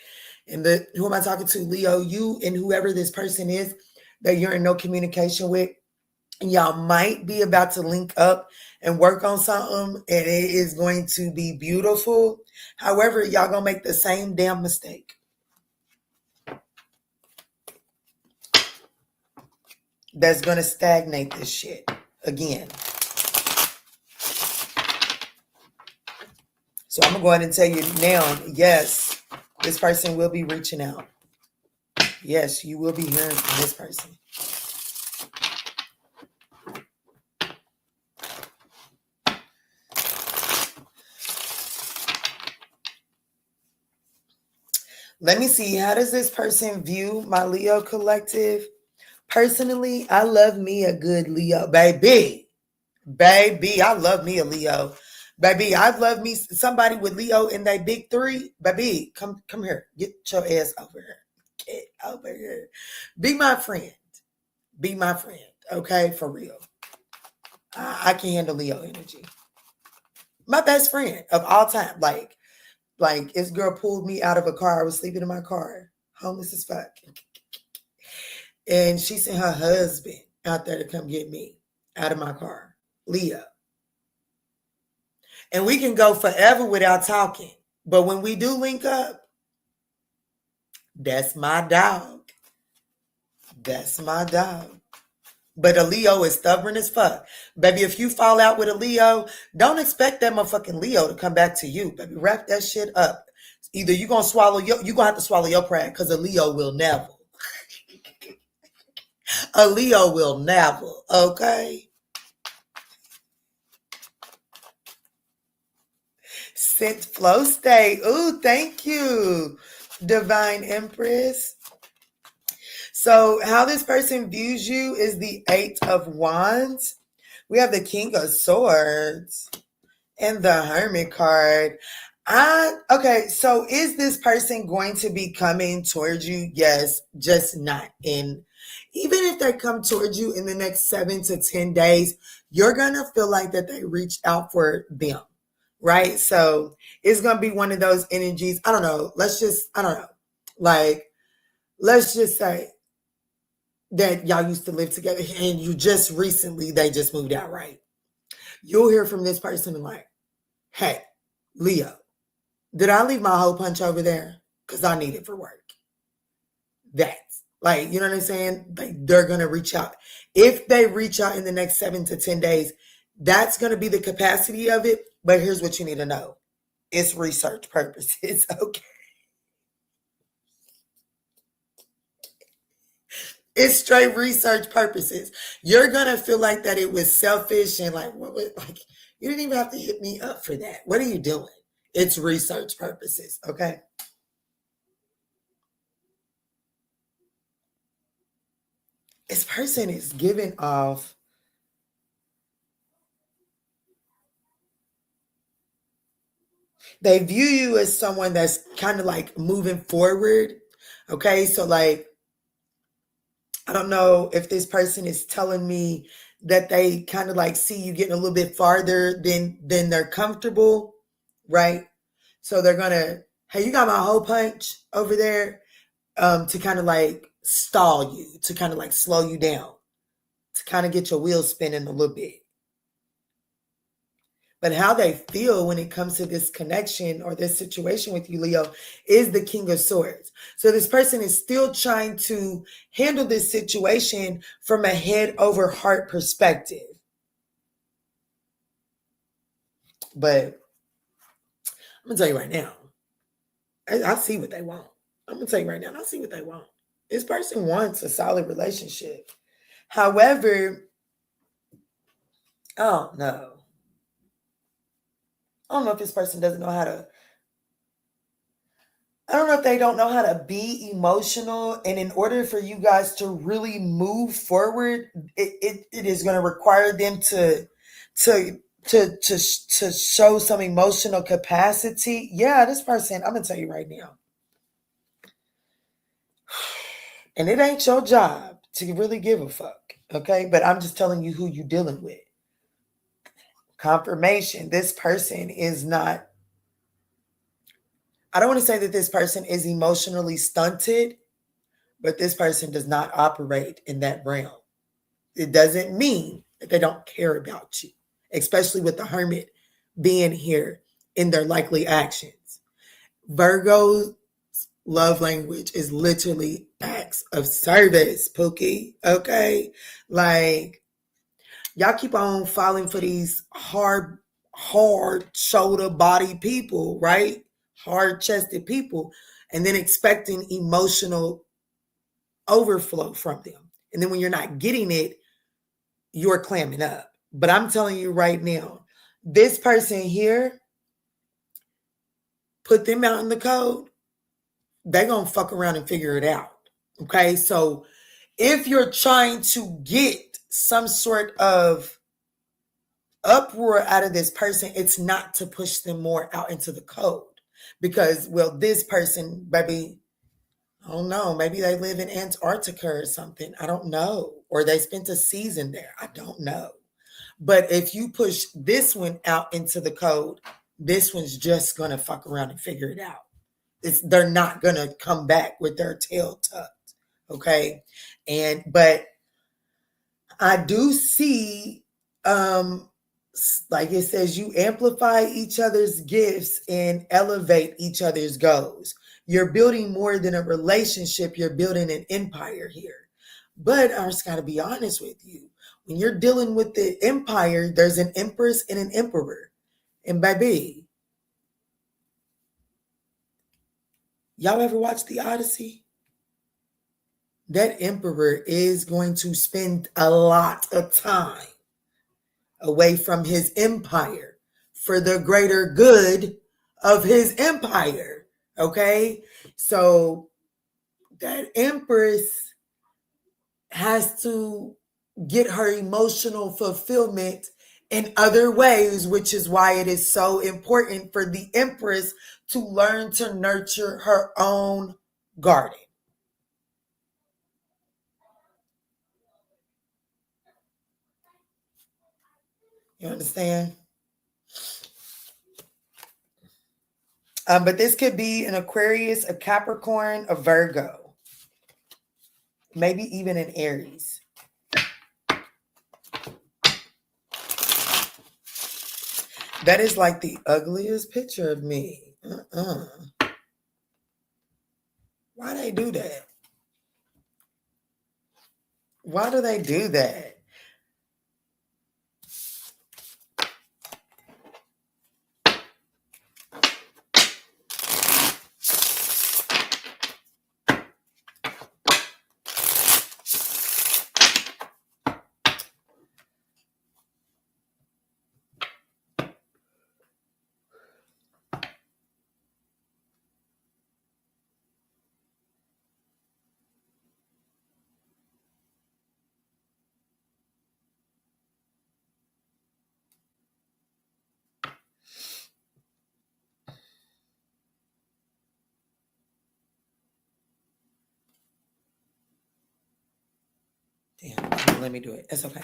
And who am I talking to? Leo, you and whoever this person is that you're in no communication with, and y'all might be about to link up and work on something, and it is going to be beautiful. However, y'all gonna make the same damn mistake. That's gonna stagnate this shit again. So I'm gonna go ahead and tell you now, yes, this person will be reaching out. Yes, you will be hearing from this person. Let me see. How does this person view my Leo collective? Personally, I love me a good Leo, baby. Baby, I love me a Leo. Baby, I love me somebody with Leo in that big three. Baby, come here. Get your ass over here. Get over here. Be my friend. Be my friend. Okay, for real. I can handle Leo energy. My best friend of all time. Like this girl pulled me out of a car. I was sleeping in my car, homeless as fuck. And she sent her husband out there to come get me out of my car. Leo. And we can go forever without talking. But when we do link up, that's my dog. That's my dog. But a Leo is stubborn as fuck. Baby, if you fall out with a Leo, don't expect that motherfucking Leo to come back to you. Baby, wrap that shit up. Either you're going to have to swallow your pride because a Leo will never. A Leo will never, okay? Synth flow state. Ooh, thank you, Divine Empress. So how this person views you is the Eight of Wands. We have the King of Swords and the Hermit card. Okay, so is this person going to be coming towards you? Yes, just not in. Even if they come towards you in the next 7 to 10 days, you're going to feel like that they reached out for them, right? So it's going to be one of those energies. I don't know. Let's just say that y'all used to live together and you just recently, they just moved out, right? You'll hear from this person and like, hey, Leo, did I leave my hole punch over there? Because I need it for work. That's like, you know what I'm saying? They're going to reach out. If they reach out in the next 7 to 10 days, that's going to be the capacity of it. But here's what you need to know. It's research purposes, okay? It's straight research purposes. You're going to feel like that it was selfish and like, you didn't even have to hit me up for that. What are you doing? It's research purposes, okay? This person is giving off They view you as someone that's kind of like moving forward. Okay, so like, I don't know if this person is telling me that they kind of like see you getting a little bit farther than they're comfortable, right? So they're gonna, hey, you got my hole punch over there, to kind of like stall you, to kind of like slow you down, to kind of get your wheels spinning a little bit. But how they feel when it comes to this connection or this situation with you, Leo, is the King of Swords. So this person is still trying to handle this situation from a head over heart perspective. But I'm going to tell you right now, I see what they want. I'm going to tell you right now, I see what they want. This person wants a solid relationship. However, oh no. I don't know if this person doesn't know how to, I don't know if they don't know how to be emotional. And in order for you guys to really move forward, it is going to require them to show some emotional capacity. Yeah, this person, I'm going to tell you right now. And it ain't your job to really give a fuck. Okay. But I'm just telling you who you're dealing with. Confirmation. This person is not, I don't want to say that this person is emotionally stunted, but this person does not operate in that realm. It doesn't mean that they don't care about you, especially with the Hermit being here in their likely actions. Virgo's love language is literally acts of service, Pookie. Okay? Like, y'all keep on falling for these hard shoulder body people, right? Hard chested people, and then expecting emotional overflow from them. And then when you're not getting it, you're clamming up. But I'm telling you right now, this person here, put them out in the code, they're going to fuck around and figure it out. Okay. So if you're trying to get some sort of uproar out of this person, it's not to push them more out into the code. Because, well, this person, baby, I don't know. Maybe they live in Antarctica or something. I don't know. Or they spent a season there. I don't know. But if you push this one out into the code, this one's just going to fuck around and figure it out. They're not going to come back with their tail tucked. Okay. But I do see, like it says, you amplify each other's gifts and elevate each other's goals. You're building more than a relationship. You're building an empire here. But I just got to be honest with you. When you're dealing with the empire, there's an empress and an emperor. And baby, y'all ever watch The Odyssey? That emperor is going to spend a lot of time away from his empire for the greater good of his empire. Okay? So that empress has to get her emotional fulfillment in other ways, which is why it is so important for the empress to learn to nurture her own garden. You understand? But this could be an Aquarius, a Capricorn, a Virgo, maybe even an Aries. That is like the ugliest picture of me. Why they do that? Why do they do that? let me do it. It's okay.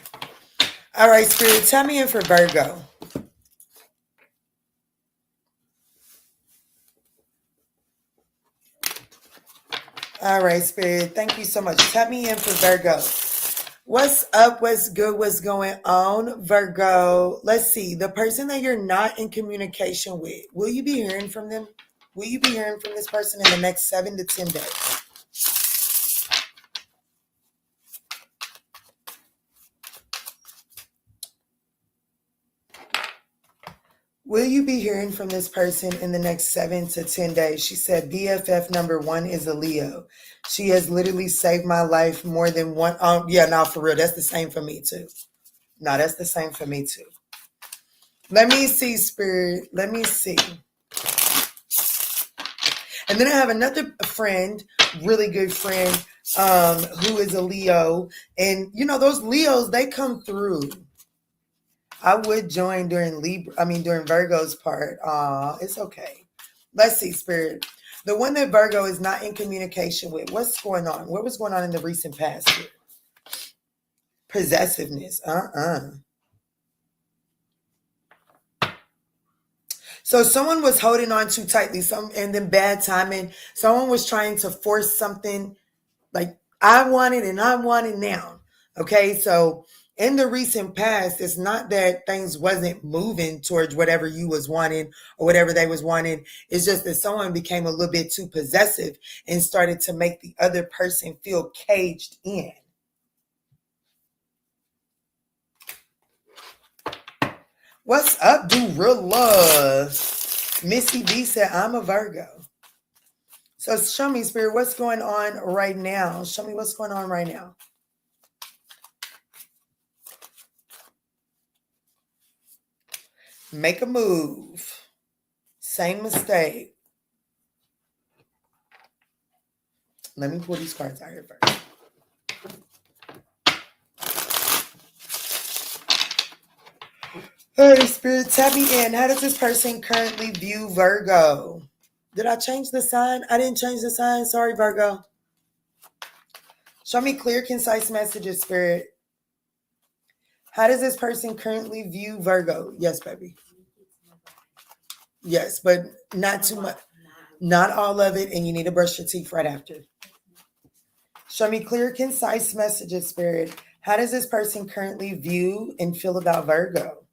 All right, Spirit, tell me in for Virgo. All right, Spirit, thank you so much. Tell me in for Virgo. What's up? What's good? What's going on, Virgo? Let's see. The person that you're not in communication with, will you be hearing from them? Will you be hearing from this person in the next 7 to 10 days? Will you be hearing from this person in the next 7 to 10 days? She said BFF number 1 is a Leo. She has literally saved my life more than one. Yeah, no, for real. That's the same for me too. No, that's the same for me too. Let me see, Spirit. Let me see. And then I have another friend, really good friend, who is a Leo. And, you know, those Leos, they come through. I would join during during Virgo's part. It's okay. Let's see, Spirit. The one that Virgo is not in communication with, what's going on? What was going on in the recent past here? Possessiveness. So someone was holding on too tightly, and then bad timing. Someone was trying to force something like I want it and I want it now. Okay, so in the recent past, it's not that things wasn't moving towards whatever you was wanting or whatever they was wanting. It's just that someone became a little bit too possessive and started to make the other person feel caged in. What's up, do real love? Missy B said, I'm a Virgo. So show me, Spirit, what's going on right now? Show me what's going on right now. Make a move. Same mistake. Let me pull these cards out here first. Holy Spirit, tap me in. How does this person currently view Virgo? Did I change the sign? I didn't change the sign. Sorry, Virgo. Show me clear, concise messages, Spirit. How does this person currently view Virgo? Yes, baby. Yes, but not too much. Not all of it, and you need to brush your teeth right after. Show me clear, concise messages, Spirit. How does this person currently view and feel about Virgo?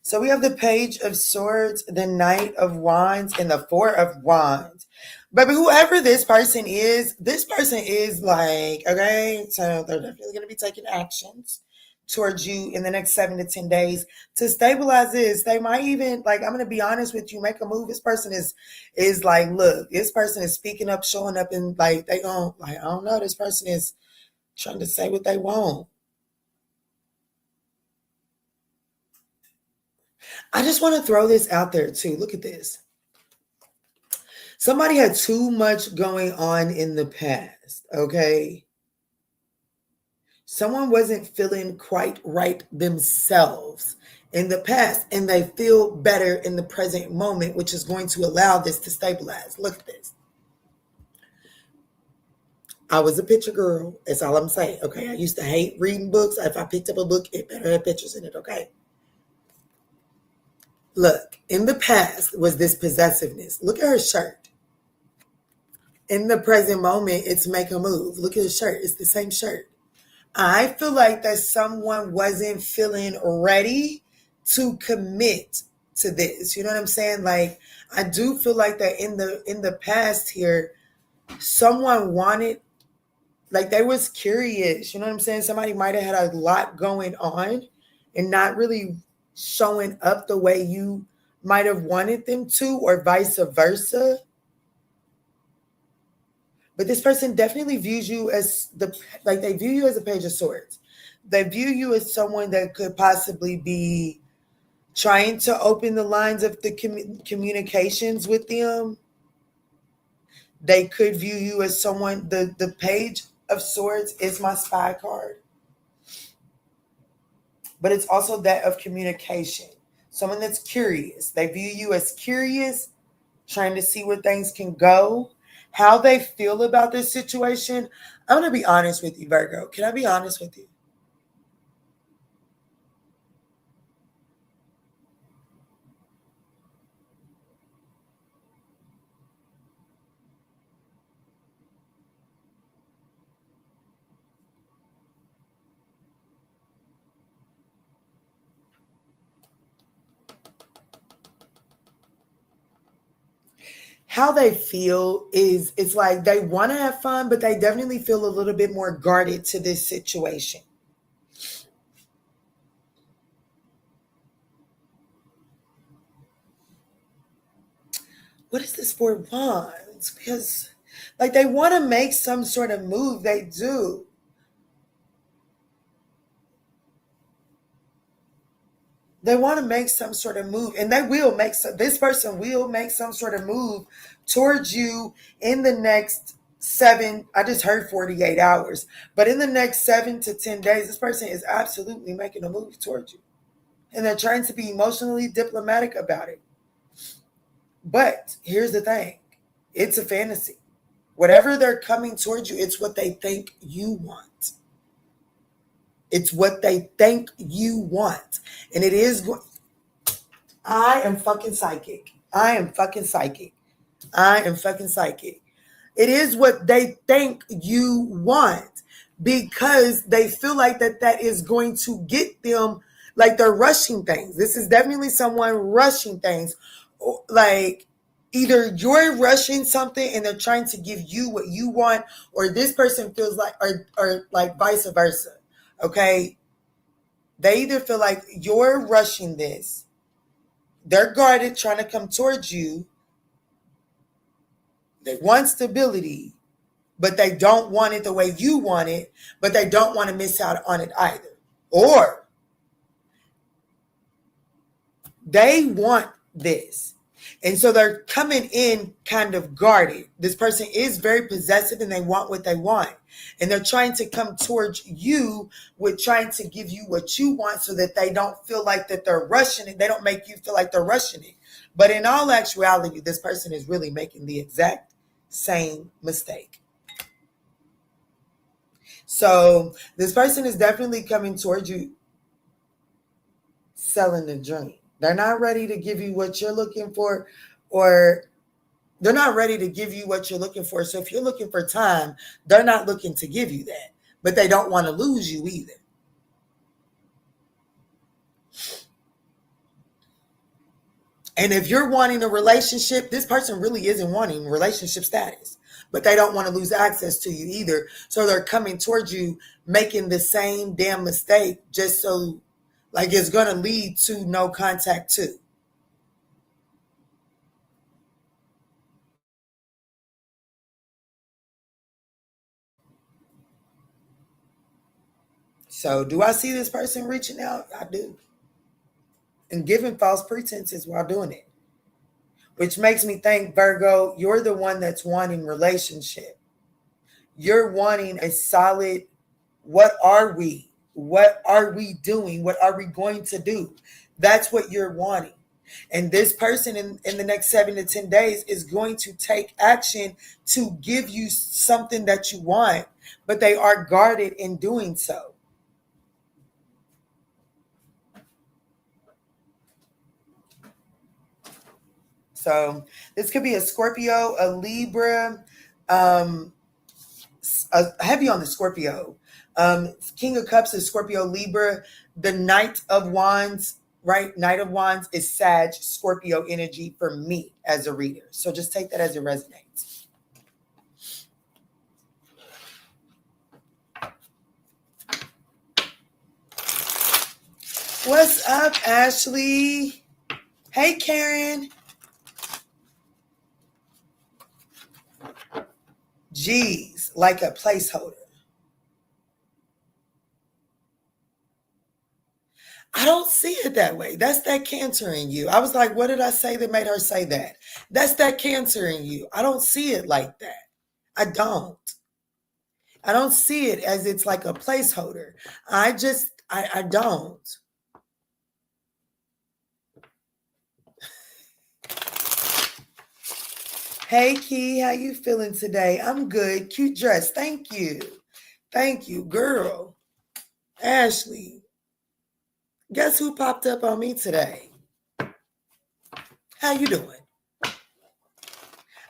So we have the Page of Swords, the Knight of Wands, and the Four of Wands. But whoever this person is like, okay, so they're definitely going to be taking actions towards you in the next 7 to 10 days to stabilize this. They might even, like, I'm going to be honest with you, make a move. This person is like, look, this person is speaking up, showing up, and like, they don't, like, I don't know, this person is trying to say what they want. I just want to throw this out there too. Look at this. Somebody had too much going on in the past, okay? Someone wasn't feeling quite right themselves in the past, and they feel better in the present moment, which is going to allow this to stabilize. Look at this. I was a picture girl. That's all I'm saying, okay? I used to hate reading books. If I picked up a book, it better have pictures in it, okay? Look, in the past was this possessiveness. Look at her shirt. In the present moment, it's make a move. Look at the shirt. It's the same shirt. I feel like that someone wasn't feeling ready to commit to this. You know what I'm saying? Like, I do feel like that in the past here, someone wanted, like, they was curious. You know what I'm saying? Somebody might have had a lot going on and not really showing up the way you might have wanted them to, or vice versa. But this person definitely views you as they view you as a Page of Swords. They view you as someone that could possibly be trying to open the lines of the communications with them. They could view you as someone, the Page of Swords is my spy card. But it's also that of communication. Someone that's curious. They view you as curious, trying to see where things can go. How they feel about this situation. I'm going to be honest with you, Virgo. Can I be honest with you? how they feel is it's like they want to have fun, but they definitely feel a little bit more guarded to this situation. What is this for Wands? Because like they want to make some sort of move. They do. They want to make some sort of move, and they will make some. This person will make some sort of move towards you in the next 7. I just heard 48 hours, but in the next 7 to 10 days, this person is absolutely making a move towards you, and they're trying to be emotionally diplomatic about it. But here's the thing: it's a fantasy. Whatever they're coming towards you, it's what they think you want. It's what they think you want. And it is, I am fucking psychic. I am fucking psychic. I am fucking psychic. It is what they think you want because they feel like that is going to get them, like they're rushing things. This is definitely someone rushing things. Like either you're rushing something and they're trying to give you what you want, or this person feels like, or like vice versa. Okay. They either feel like you're rushing this, they're guarded, trying to come towards you. They want stability, but they don't want it the way you want it, but they don't want to miss out on it either. Or they want this. And so they're coming in kind of guarded. This person is very possessive and they want what they want. And they're trying to come towards you with trying to give you what you want so that they don't feel like that they're rushing it. They don't make you feel like they're rushing it. But in all actuality, this person is really making the exact same mistake. So this person is definitely coming towards you selling the dream. They're not ready to give you what you're looking for, or they're not ready to give you what you're looking for. So if you're looking for time, they're not looking to give you that, but they don't want to lose you either. And if you're wanting a relationship, this person really isn't wanting relationship status, but they don't want to lose access to you either. So they're coming towards you, making the same damn mistake just so like it's going to lead to no contact too. So do I see this person reaching out? I do. And giving false pretenses while doing it. Which makes me think, Virgo, you're the one that's wanting relationship. You're wanting a solid, what are we? What are we doing? What are we going to do? That's what you're wanting. And this person in the next 7 to 10 days is going to take action to give you something that you want, but they are guarded in doing so. So this could be a Scorpio, a Libra, heavy on the Scorpio. King of Cups is Scorpio, Libra. The Knight of Wands, right? Knight of Wands is Sag, Scorpio energy for me as a reader. So just take that as it resonates. What's up, Ashley? Hey, Karen. Geez, like a placeholder. I don't see it that way. That's that Cancer in you. I was like, what did I say that made her say that? That's that Cancer in you. I don't see it like that. I don't. I don't see it as it's like a placeholder. I don't. Hey, Key, how you feeling today? I'm good. Cute dress. Thank you. Thank you, girl. Ashley, guess who popped up on me today? How you doing?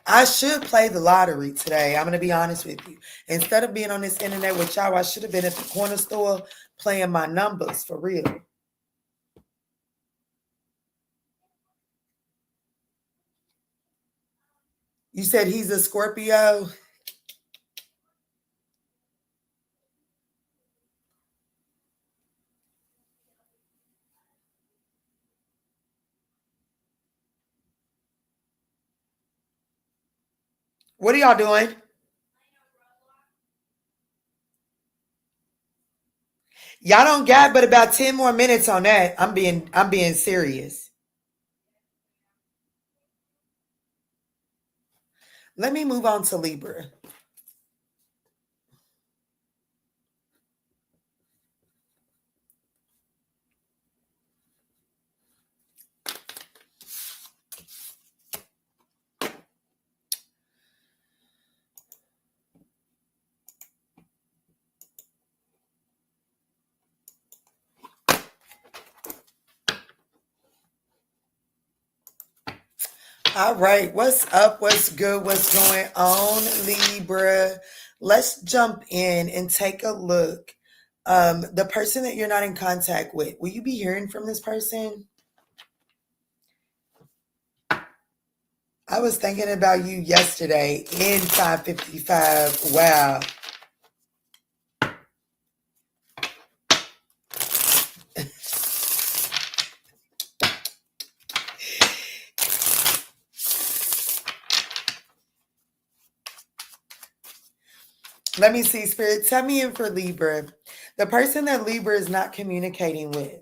I should play the lottery today. I'm going to be honest with you. Instead of being on this internet with y'all, I should have been at the corner store playing my numbers for real. You said he's a Scorpio. What are y'all doing? Y'all don't got but about 10 more minutes on that. I'm being serious. Let me move on to Libra. All right, what's up? What's good? What's going on, Libra? Let's jump in and take a look. The person that you're not in contact with, will you be hearing from this person? I was thinking about you yesterday in 555. Wow. Let me see, Spirit. Tell me in for Libra. The person that Libra is not communicating with,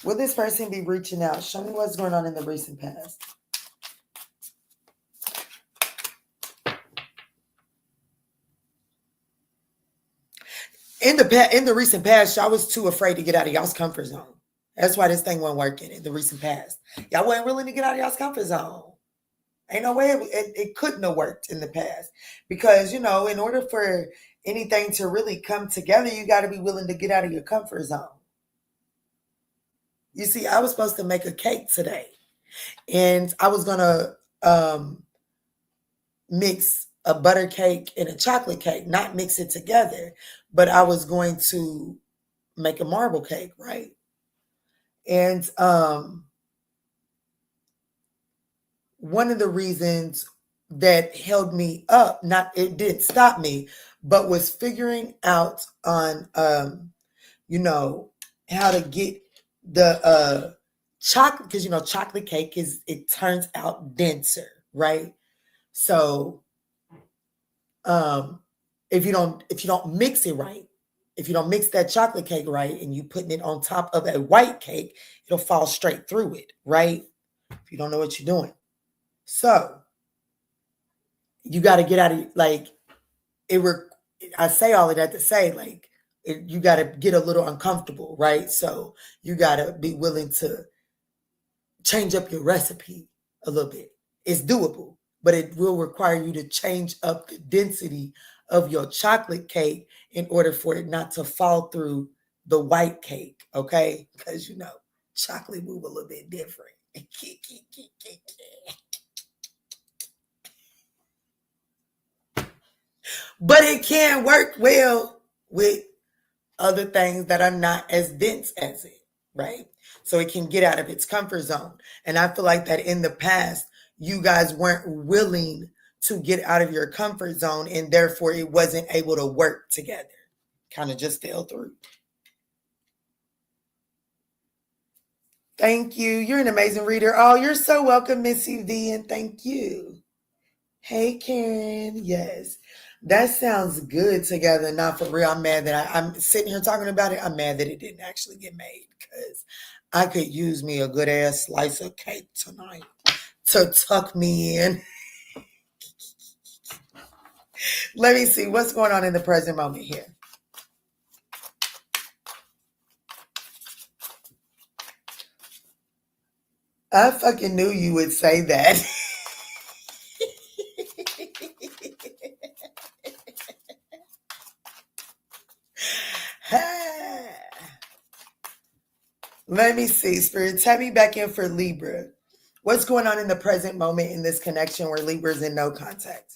will this person be reaching out? Show me what's going on in the recent past. In the recent past, y'all was too afraid to get out of y'all's comfort zone. That's why this thing wasn't working in the recent past. Y'all wasn't willing to get out of y'all's comfort zone. Ain't no way it couldn't have worked in the past. Because, in order for anything to really come together, you got to be willing to get out of your comfort zone. You see, I was supposed to make a cake today. And I was going to mix a butter cake and a chocolate cake, not mix it together. But I was going to make a marble cake, right? And one of the reasons that held me up, it didn't stop me, but was figuring out on how to get the chocolate, because chocolate cake it turns out denser, right? So if you don't mix it right, if you don't mix that chocolate cake right and you putting it on top of a white cake, it'll fall straight through it, right? If you don't know what you're doing. So you got to get out of I say all of that to say you got to get a little uncomfortable, right? So you got to be willing to change up your recipe a little bit. It's doable, but it will require you to change up the density of your chocolate cake in order for it not to fall through the white cake, okay? Because chocolate move a little bit different. But it can work well with other things that are not as dense as it, right? So it can get out of its comfort zone. And I feel like that in the past, you guys weren't willing to get out of your comfort zone, and therefore it wasn't able to work together. Kind of just fell through. Thank you. You're an amazing reader. Oh, you're so welcome, Missy V, and thank you. Hey, Karen. Yes. That sounds good together. Not for real. I'm mad that I'm sitting here talking about it. I'm mad that it didn't actually get made because I could use me a good ass slice of cake tonight to tuck me in. Let me see what's going on in the present moment here. I fucking knew you would say that. Let me see, Spirit. Tap me back in for Libra. What's going on in the present moment in this connection where Libra is in no contact?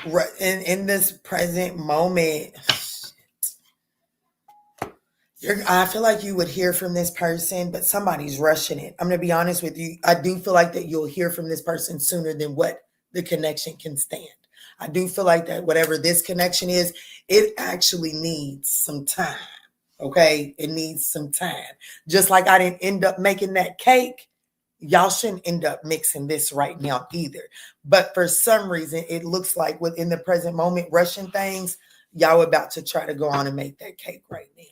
Right in this present moment, I feel like you would hear from this person, but somebody's rushing it. I'm going to be honest with you. I do feel like that you'll hear from this person sooner than what the connection can stand. I do feel like that whatever this connection is, it actually needs some time. Okay? It needs some time. Just like I didn't end up making that cake, y'all shouldn't end up mixing this right now either. But for some reason, it looks like within the present moment, rushing things, y'all about to try to go on and make that cake right now.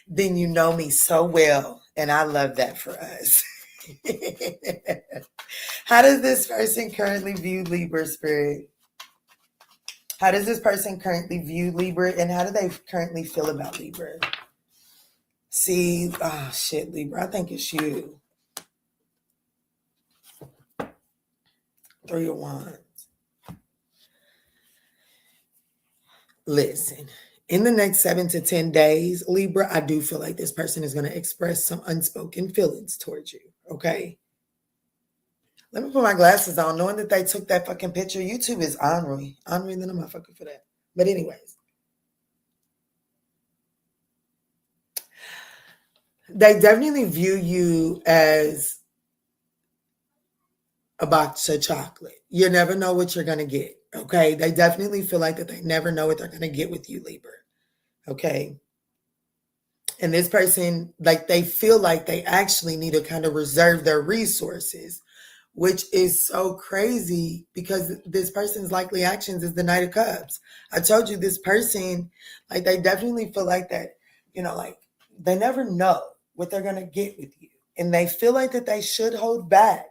Then you know me so well, and I love that for us. How does this person currently view Libra, Spirit? How does this person currently view Libra, and how do they currently feel about Libra? See, oh shit, Libra, I think it's you. 3 of Wands. Listen, in the next 7 to 10 days, Libra, I do feel like this person is going to express some unspoken feelings towards you, okay? Let me put my glasses on, knowing that they took that fucking picture. YouTube is ornery. Ornery than a motherfucker for that. But anyways. They definitely view you as a box of chocolate. You never know what you're going to get, okay? They definitely feel like that they never know what they're going to get with you, Libra, okay? And this person, like, they feel like they actually need to kind of reserve their resources, which is so crazy because this person's likely actions is the Knight of Cups. I told you this person, like, they definitely feel like that, you know, like, they never know what they're going to get with you. And they feel like that they should hold back.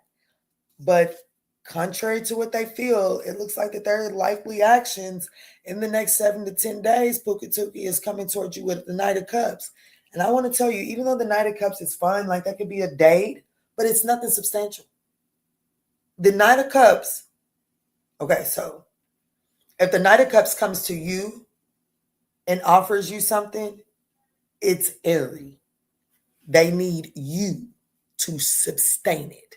But contrary to what they feel, it looks like that their likely actions in the next 7 to 10 days, Pukatuki is coming towards you with the Knight of Cups. And I want to tell you, even though the Knight of Cups is fun, like that could be a date, but it's nothing substantial. The Knight of Cups, okay, so if the Knight of Cups comes to you and offers you something, it's airy. They need you to sustain it.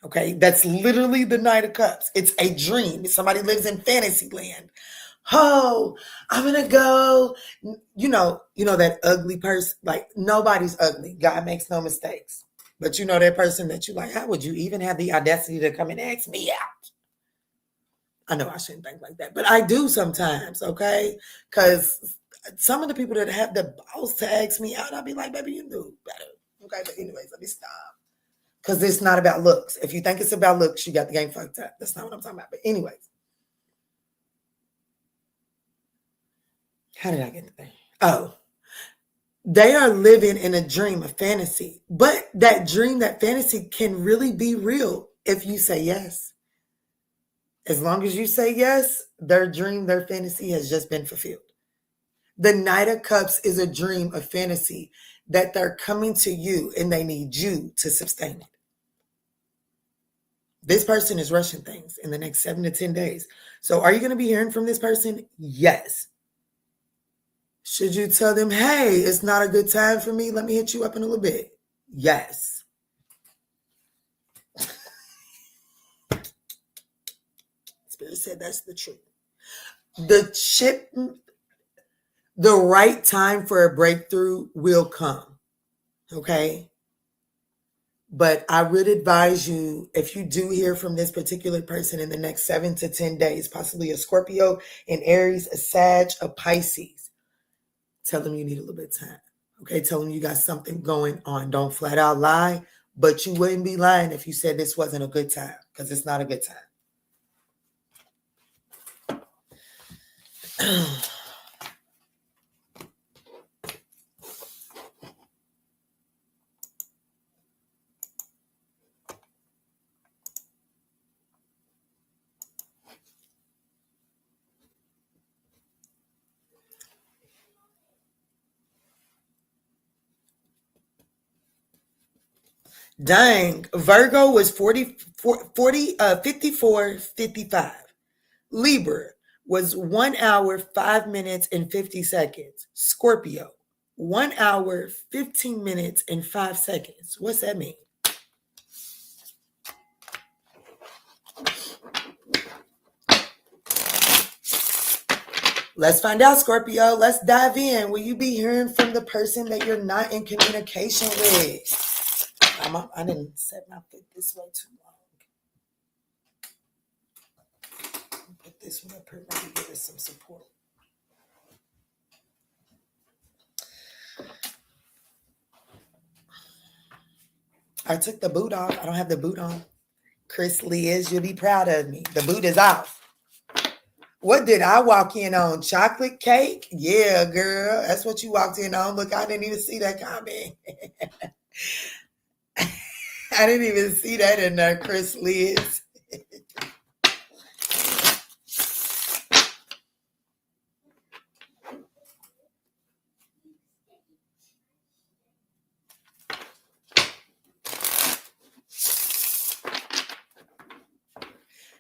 Okay, that's literally the Knight of Cups. It's a dream. Somebody lives in fantasy land. Oh, I'm gonna go. You know that ugly person. Like, nobody's ugly. God makes no mistakes. But you know that person that you like, how would you even have the audacity to come and ask me out? I know I shouldn't think like that, but I do sometimes, okay? Because some of the people that have the balls to ask me out, I'll be like, baby, you knew better. Okay, but anyways, let me stop. Because it's not about looks. If you think it's about looks, you got the game fucked up. That's not what I'm talking about. But anyways. How did I get there? Oh. They are living in a dream, a fantasy. But that dream, that fantasy can really be real if you say yes. As long as you say yes, their dream, their fantasy has just been fulfilled. The Knight of Cups is a dream, a fantasy that they're coming to you and they need you to sustain it. This person is rushing things in the next 7 to 10 days. So are you going to be hearing from this person? Yes. Should you tell them, hey, it's not a good time for me? Let me hit you up in a little bit. Yes. Spirit said that's the truth. The right time for a breakthrough will come. Okay? But I would advise you, if you do hear from this particular person in the next 7 to 10 days, possibly a Scorpio, an Aries, a Sag, a Pisces, tell them you need a little bit of time. Okay, tell them you got something going on. Don't flat out lie, but you wouldn't be lying if you said this wasn't a good time, because it's not a good time. Dang, Virgo was 54, 55. Libra, was 1 hour, 5 minutes, and 50 seconds. Scorpio, 1 hour, 15 minutes, and 5 seconds. What's that mean? Let's find out, Scorpio. Let's dive in. Will you be hearing from the person that you're not in communication with? I didn't set my foot this way too long. Put this one up here, maybe give it some support. I took the boot off. I don't have the boot on. Chris Liz, you'll be proud of me. The boot is off. What did I walk in on? Chocolate cake? Yeah, girl. That's what you walked in on. Look, I didn't even see that comment. I didn't even see that in there, Chris Liz.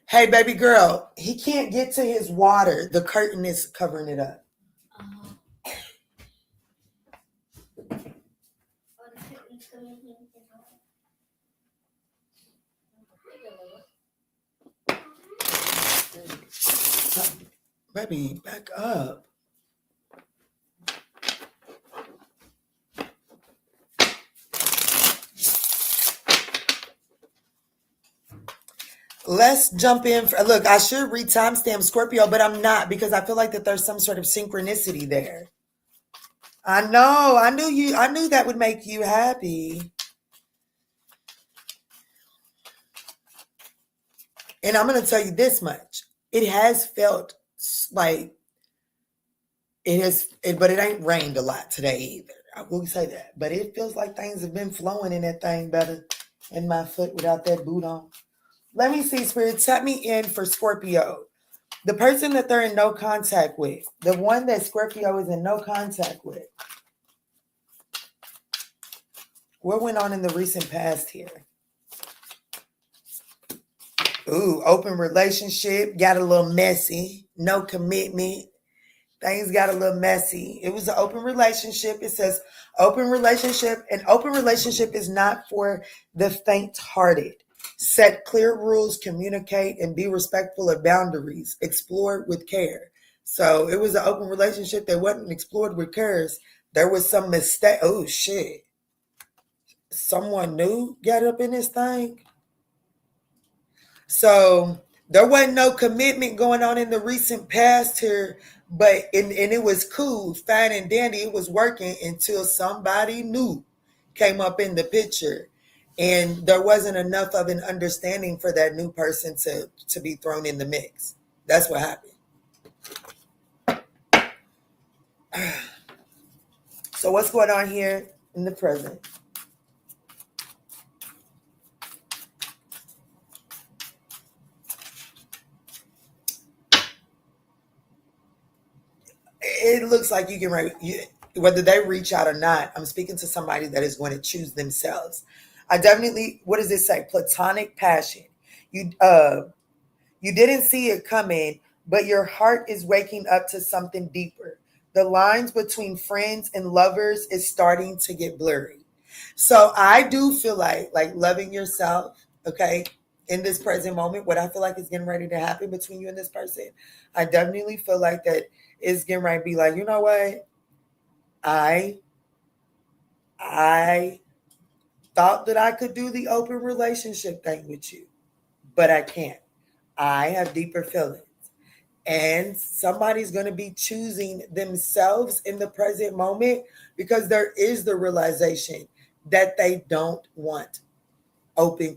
Hey, baby girl, he can't get to his water. The curtain is covering it up. Baby, back up. Let's jump in. Look, I should read timestamp Scorpio, but I'm not because I feel like that there's some sort of synchronicity there. I know. I knew that would make you happy. And I'm going to tell you this much. It has felt like but it ain't rained a lot today either. I will say that. But it feels like things have been flowing in that thing better in my foot without that boot on. Let me see, Spirit. Tap me in for Scorpio. The person that they're in no contact with. The one that Scorpio is in no contact with. What went on in the recent past here? Ooh, open relationship. Got a little messy. No commitment. Things got a little messy. It was an open relationship. It says open relationship. An open relationship is not for the faint-hearted. Set clear rules, communicate, and be respectful of boundaries. Explore with care. So it was an open relationship that wasn't explored with cares. There was some mistake. Oh, shit. Someone new got up in this thing. So there wasn't no commitment going on in the recent past here, but and it was cool, fine and dandy. It was working until somebody new came up in the picture. And there wasn't enough of an understanding for that new person to be thrown in the mix. That's what happened. So what's going on here in the present? It looks like you can write, whether they reach out or not, I'm speaking to somebody that is going to choose themselves. I definitely, what does it say? Platonic passion. You didn't see it coming, but your heart is waking up to something deeper. The lines between friends and lovers is starting to get blurry. So I do feel like loving yourself, okay, in this present moment, what I feel like is getting ready to happen between you and this person, I definitely feel like that is getting ready to be like, you know what? I thought that I could do the open relationship thing with you, but I can't. I have deeper feelings. And somebody's going to be choosing themselves in the present moment because there is the realization that they don't want open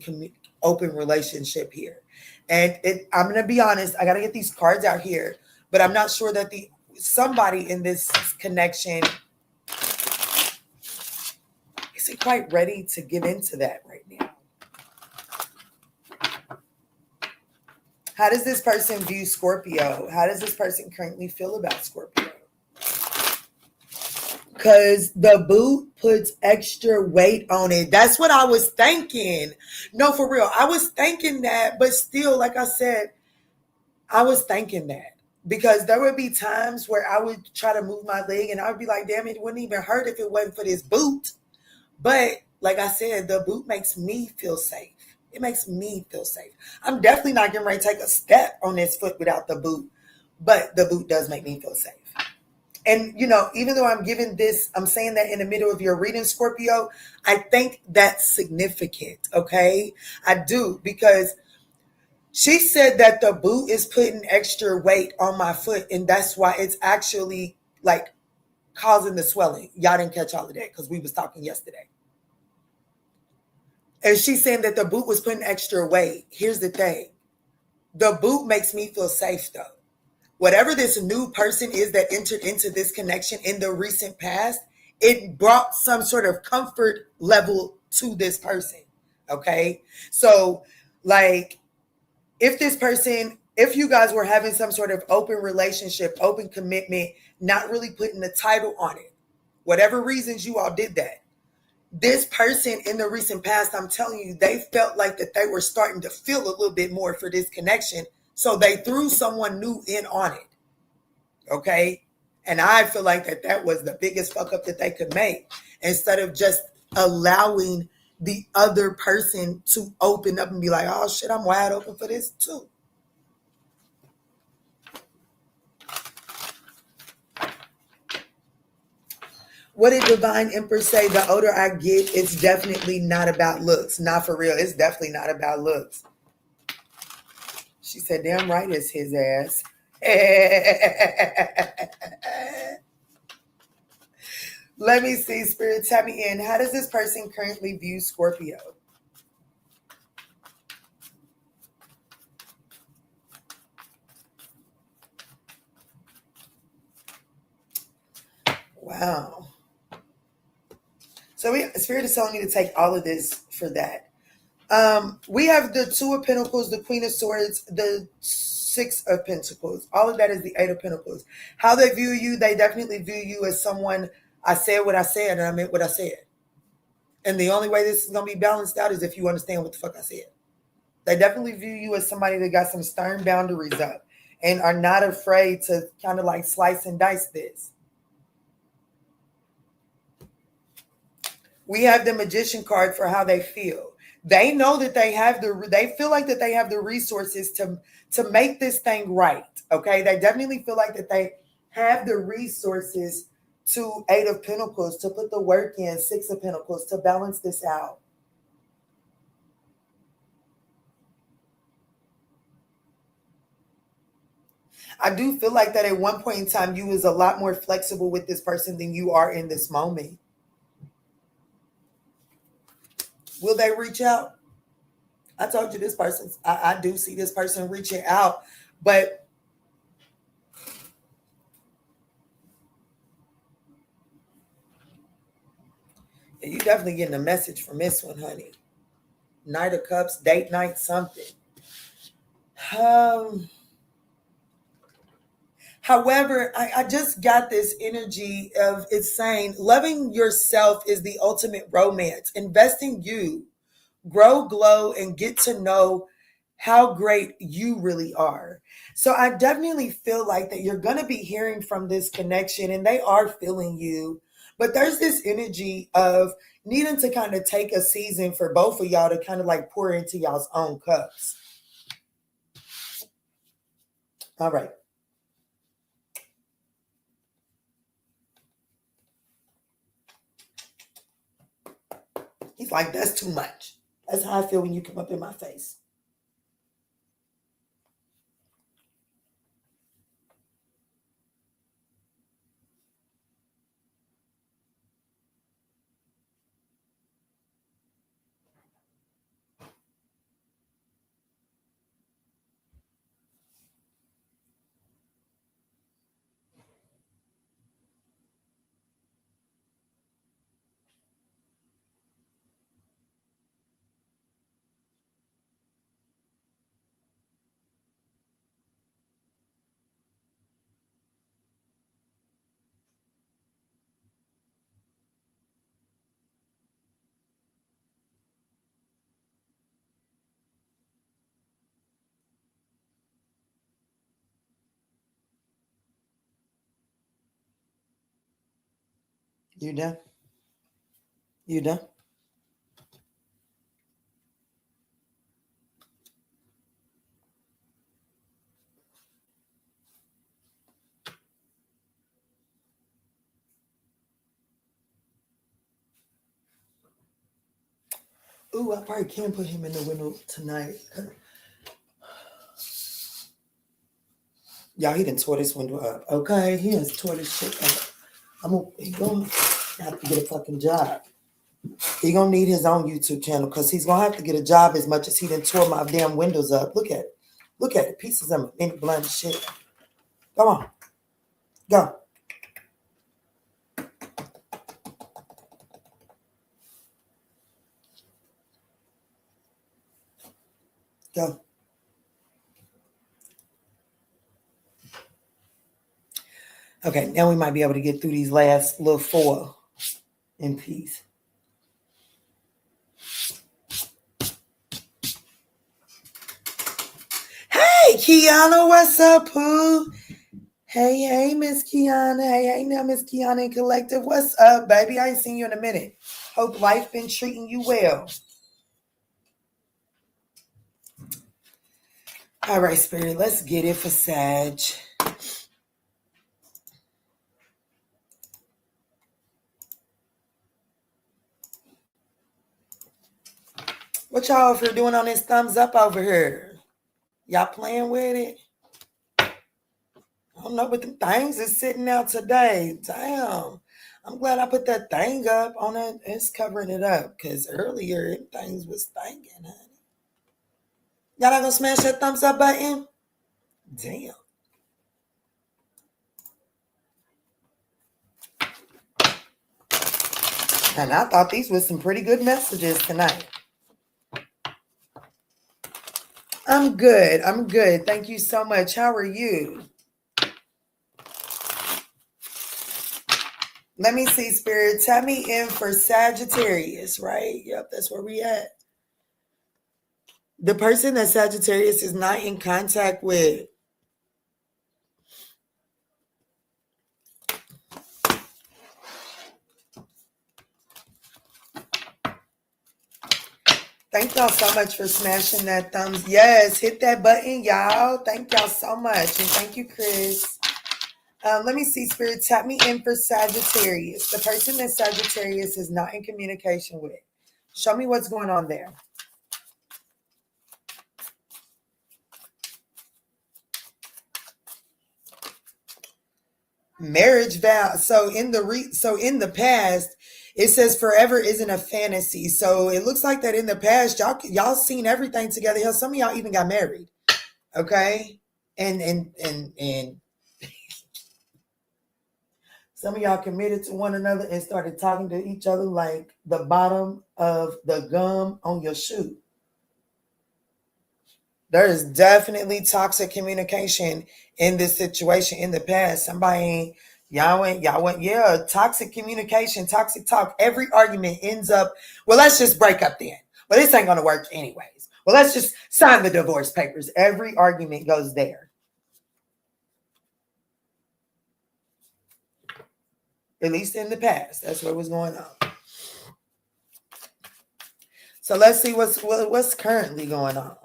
relationship here. And I'm going to be honest, I got to get these cards out here, but I'm not sure that somebody in this connection isn't quite ready to get into that right now. How does this person view Scorpio? How does this person currently feel about Scorpio? Because the boot puts extra weight on it. That's what I was thinking. No, for real. I was thinking that, but still, like I said, I was thinking that. because there would be times where I would try to move my leg and I would be like, damn, it wouldn't even hurt if it wasn't for this boot. But like I said, the boot makes me feel safe. It makes me feel safe. I'm definitely not getting ready to take a step on this foot without the boot, but the boot does make me feel safe. And, you know, even though I'm giving this, I'm saying that in the middle of your reading, Scorpio, I think that's significant, okay? I do, because she said that the boot is putting extra weight on my foot, and that's why it's actually like causing the swelling. Y'all didn't catch all of that because we was talking yesterday. And she's saying that the boot was putting extra weight. Here's the thing. The boot makes me feel safe, though. Whatever this new person is that entered into this connection in the recent past, it brought some sort of comfort level to this person. Okay. So, like, if you guys were having some sort of open relationship, open commitment, not really putting the title on it, whatever reasons you all did that, this person in the recent past, I'm telling you, they felt like that they were starting to feel a little bit more for this connection. So they threw someone new in on it. Okay. And I feel like that was the biggest fuck up that they could make, instead of just allowing the other person to open up and be like, oh shit, I'm wide open for this too. What did Divine Empress say? The older I get, it's definitely not about looks. Not for real. It's definitely not about looks. She said, damn right it's his ass. Let me see, Spirit, tap me in. How does this person currently view Scorpio? Wow. So Spirit is telling me to take all of this for that. We have the Two of Pentacles, the Queen of Swords, the Six of Pentacles. All of that is the Eight of Pentacles. How they view you, they definitely view you as someone, I said what I said and I meant what I said. And the only way this is going to be balanced out is if you understand what the fuck I said. They definitely view you as somebody that got some stern boundaries up and are not afraid to kind of like slice and dice this. We have the Magician card for how they feel. They know that they feel like that they have the resources to make this thing right. Okay. They definitely feel like that they have the resources to Eight of Pentacles, to put the work in, Six of Pentacles, to balance this out. I do feel like that at one point in time, you was a lot more flexible with this person than you are in this moment. Will they reach out? I told you this person, I do see this person reaching out, but you definitely getting a message from this one, honey. Knight of Cups, date night, something. However, I just got this energy of it's saying loving yourself is the ultimate romance. Invest in you, grow, glow, and get to know how great you really are. So I definitely feel like that you're going to be hearing from this connection and they are feeling you. But there's this energy of needing to kind of take a season for both of y'all to kind of like pour into y'all's own cups. All right. He's like, that's too much. That's how I feel when you come up in my face. You done? You done? Ooh, I probably can put him in the window tonight. Y'all, he done tore this window up. Okay, he has tore this shit up. He gonna have to get a fucking job. He gonna need his own YouTube channel because he's gonna have to get a job as much as he done tore my damn windows up. Look at it. Look at it. Pieces of any blind shit. Come on. Go. Go. Okay, now we might be able to get through these last little 4 in peace. Hey, Kiana, what's up, Pooh? Hey, Miss Kiana. Hey, now, Miss Kiana and Collective. What's up, baby? I ain't seen you in a minute. Hope life been treating you well. All right, Spirit, let's get it for Sag. What y'all for doing on this thumbs up over here? Y'all playing with it? I don't know, but the things is sitting out today. Damn. I'm glad I put that thing up on it. It's covering it up because earlier things was thinking, honey. Y'all not gonna smash that thumbs up button? Damn. And I thought these were some pretty good messages tonight. I'm good. I'm good. Thank you so much. How are you? Let me see, Spirit. Tap me in for Sagittarius, right? Yep, that's where we at. The person that Sagittarius is not in contact with. Thank y'all so much for smashing that thumbs. Yes, hit that button, y'all. Thank y'all so much. And thank you, Chris. Let me see, Spirit. Tap me in for Sagittarius. The person that Sagittarius is not in communication with. Show me what's going on there. Marriage vow. So in the past, it says forever isn't a fantasy. So it looks like that in the past, y'all seen everything together. Hell, some of y'all even got married. Okay, and some of y'all committed to one another and started talking to each other like the bottom of the gum on your shoe. There is definitely toxic communication in this situation in the past. Y'all went, yeah, toxic communication, toxic talk. Every argument ends up, well, let's just break up then. Well, this ain't going to work anyways. Well, let's just sign the divorce papers. Every argument goes there. At least in the past. That's what was going on. So let's see what's currently going on.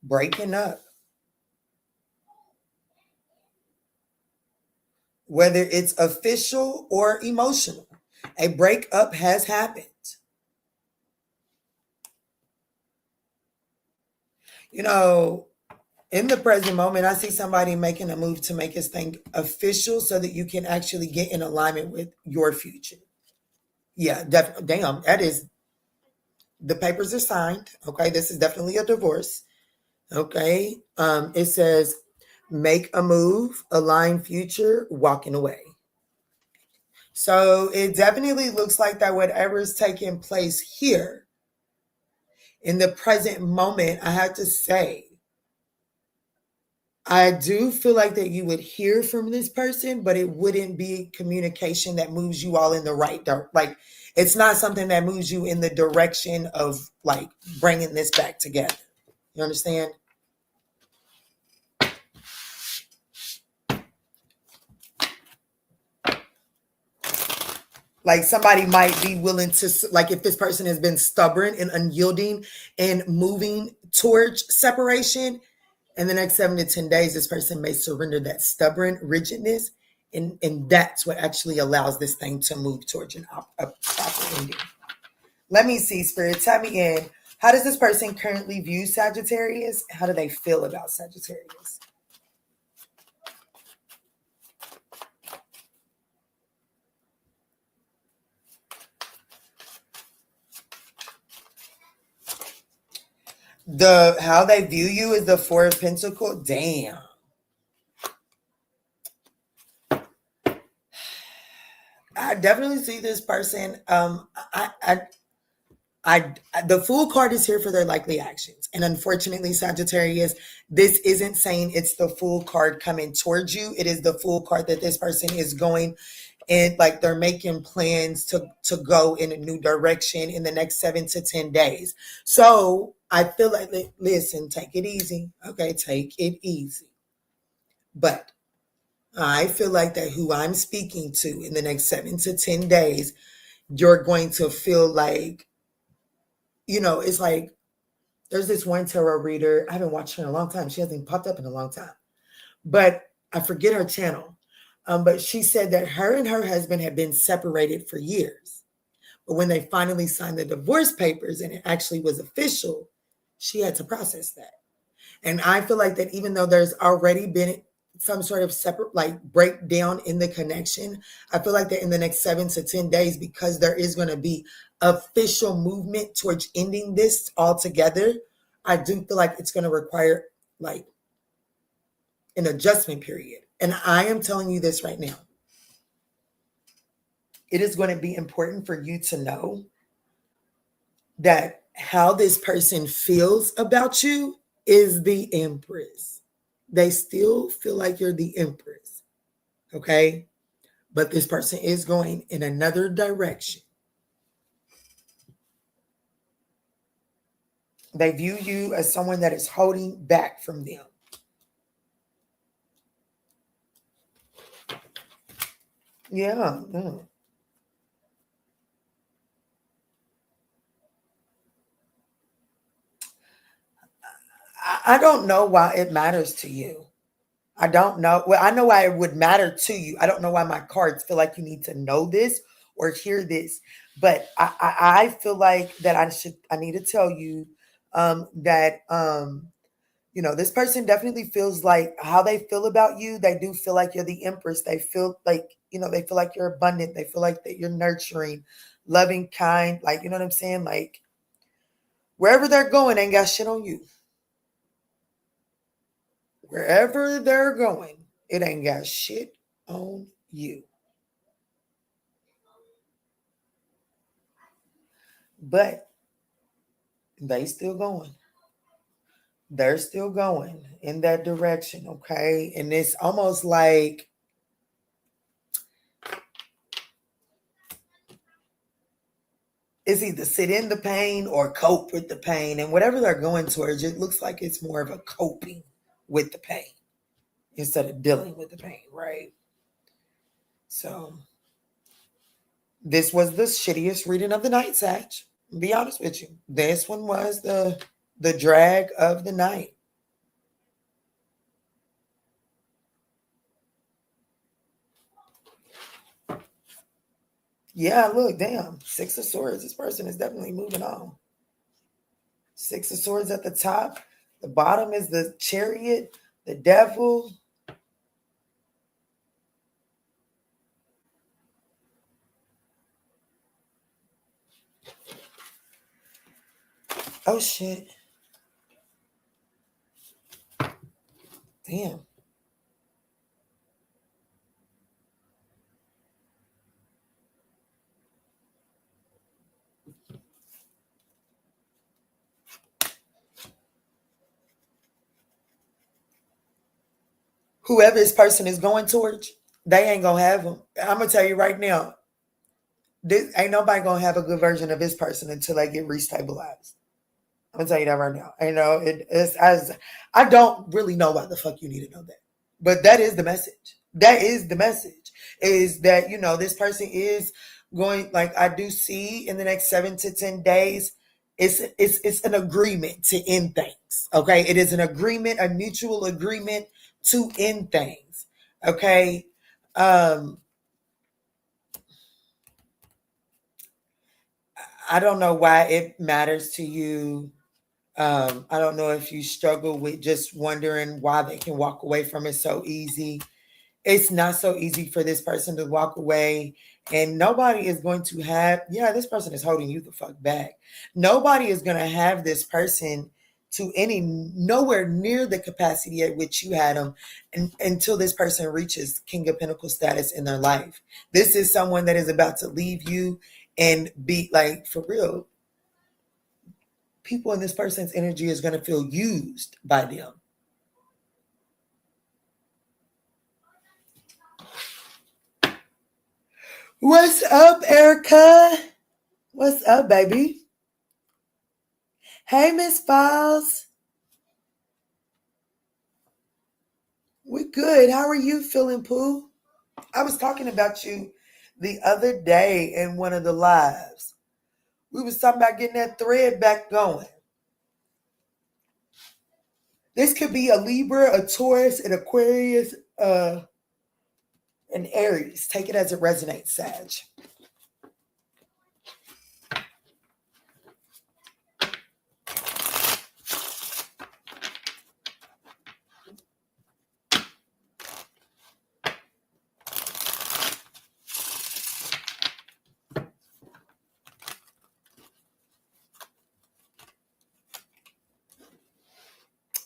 Breaking up. Whether it's official or emotional, a breakup has happened. You know, in the present moment, I see somebody making a move to make this thing official so that you can actually get in alignment with your future. Yeah, definitely. Damn, that is, the papers are signed. Okay, this is definitely a divorce. Okay, it says make a move, align future, walking away. So it definitely looks like that whatever is taking place here in the present moment, I have to say, I do feel like that you would hear from this person, but it wouldn't be communication that moves you all in the right direction. Like, it's not something that moves you in the direction of like bringing this back together. You understand? Like somebody might be willing to, like if this person has been stubborn and unyielding and moving towards separation, in the next 7 to 10 days, this person may surrender that stubborn rigidness. And that's what actually allows this thing to move towards a proper ending. Let me see, Spirit, tap me in. How does this person currently view Sagittarius? How do they feel about Sagittarius? How they view you is the Four of Pentacles. Damn. I definitely see this person. The Fool card is here for their likely actions. And unfortunately, Sagittarius, this isn't saying it's the Fool card coming towards you. It is the Fool card that this person is going in, like they're making plans to go in a new direction in the next 7 to 10 days. So I feel like, listen, take it easy. Okay, take it easy. But I feel like that who I'm speaking to in the next 7 to 10 days, you're going to feel like, it's like there's this one tarot reader. I haven't watched her in a long time. She hasn't popped up in a long time, but I forget her channel. But she said that her and her husband had been separated for years. But when they finally signed the divorce papers and it actually was official, she had to process that. And I feel like that even though there's already been some sort of separate, like breakdown in the connection, I feel like that in the next 7 to 10 days, because there is going to be official movement towards ending this altogether, I do feel like it's going to require like an adjustment period. And I am telling you this right now. It is going to be important for you to know that how this person feels about you is the Empress. They still feel like you're the Empress. Okay? But this person is going in another direction. They view you as someone that is holding back from them. Yeah. I don't know why it matters to you. I don't know. Well, I know why it would matter to you. I don't know why my cards feel like you need to know this or hear this. But I feel like that I need to tell you that this person definitely feels like how they feel about you. They do feel like you're the Empress. They feel like, they feel like you're abundant. They feel like that you're nurturing, loving, kind. Like, you know what I'm saying? Like wherever they're going, ain't got shit on you. Wherever they're going, it ain't got shit on you. But they still going. They're still going in that direction, okay? And it's almost like it's either sit in the pain or cope with the pain. And whatever they're going towards, it looks like it's more of a coping with the pain instead of dealing with the pain, right? So this was the shittiest reading of the night, Sag. I'll be honest with you. This one was the drag of the night. Yeah, look, damn. 6 of Swords. This person is definitely moving on. 6 of Swords at the top. The bottom is the Chariot, the Devil. Oh, shit. Damn. Whoever this person is going towards, they ain't going to have them. I'm going to tell you right now, this ain't nobody going to have a good version of this person until they get restabilized. I'm going to tell you that right now. I don't really know why the fuck you need to know that. But that is the message. That is the message. Is that, this person is going, like I do see in the next 7 to 10 days, it's an agreement to end things. Okay. It is an agreement, a mutual agreement to end things. Okay. I don't know why it matters to you. I don't know if you struggle with just wondering why they can walk away from it so easy. It's not so easy for this person to walk away, and nobody is going to have, this person is holding you the fuck back. Nobody is going to have this person to nowhere near the capacity at which you had them until this person reaches King of Pentacles status in their life. This is someone that is about to leave you and be like, for real, people in this person's energy is going to feel used by them. What's up, Erica? What's up, baby? Hey, Miss Files. We good. How are you feeling, Pooh? I was talking about you the other day in one of the lives. We was talking about getting that thread back going. This could be a Libra, a Taurus, an Aquarius, an Aries. Take it as it resonates, Sag.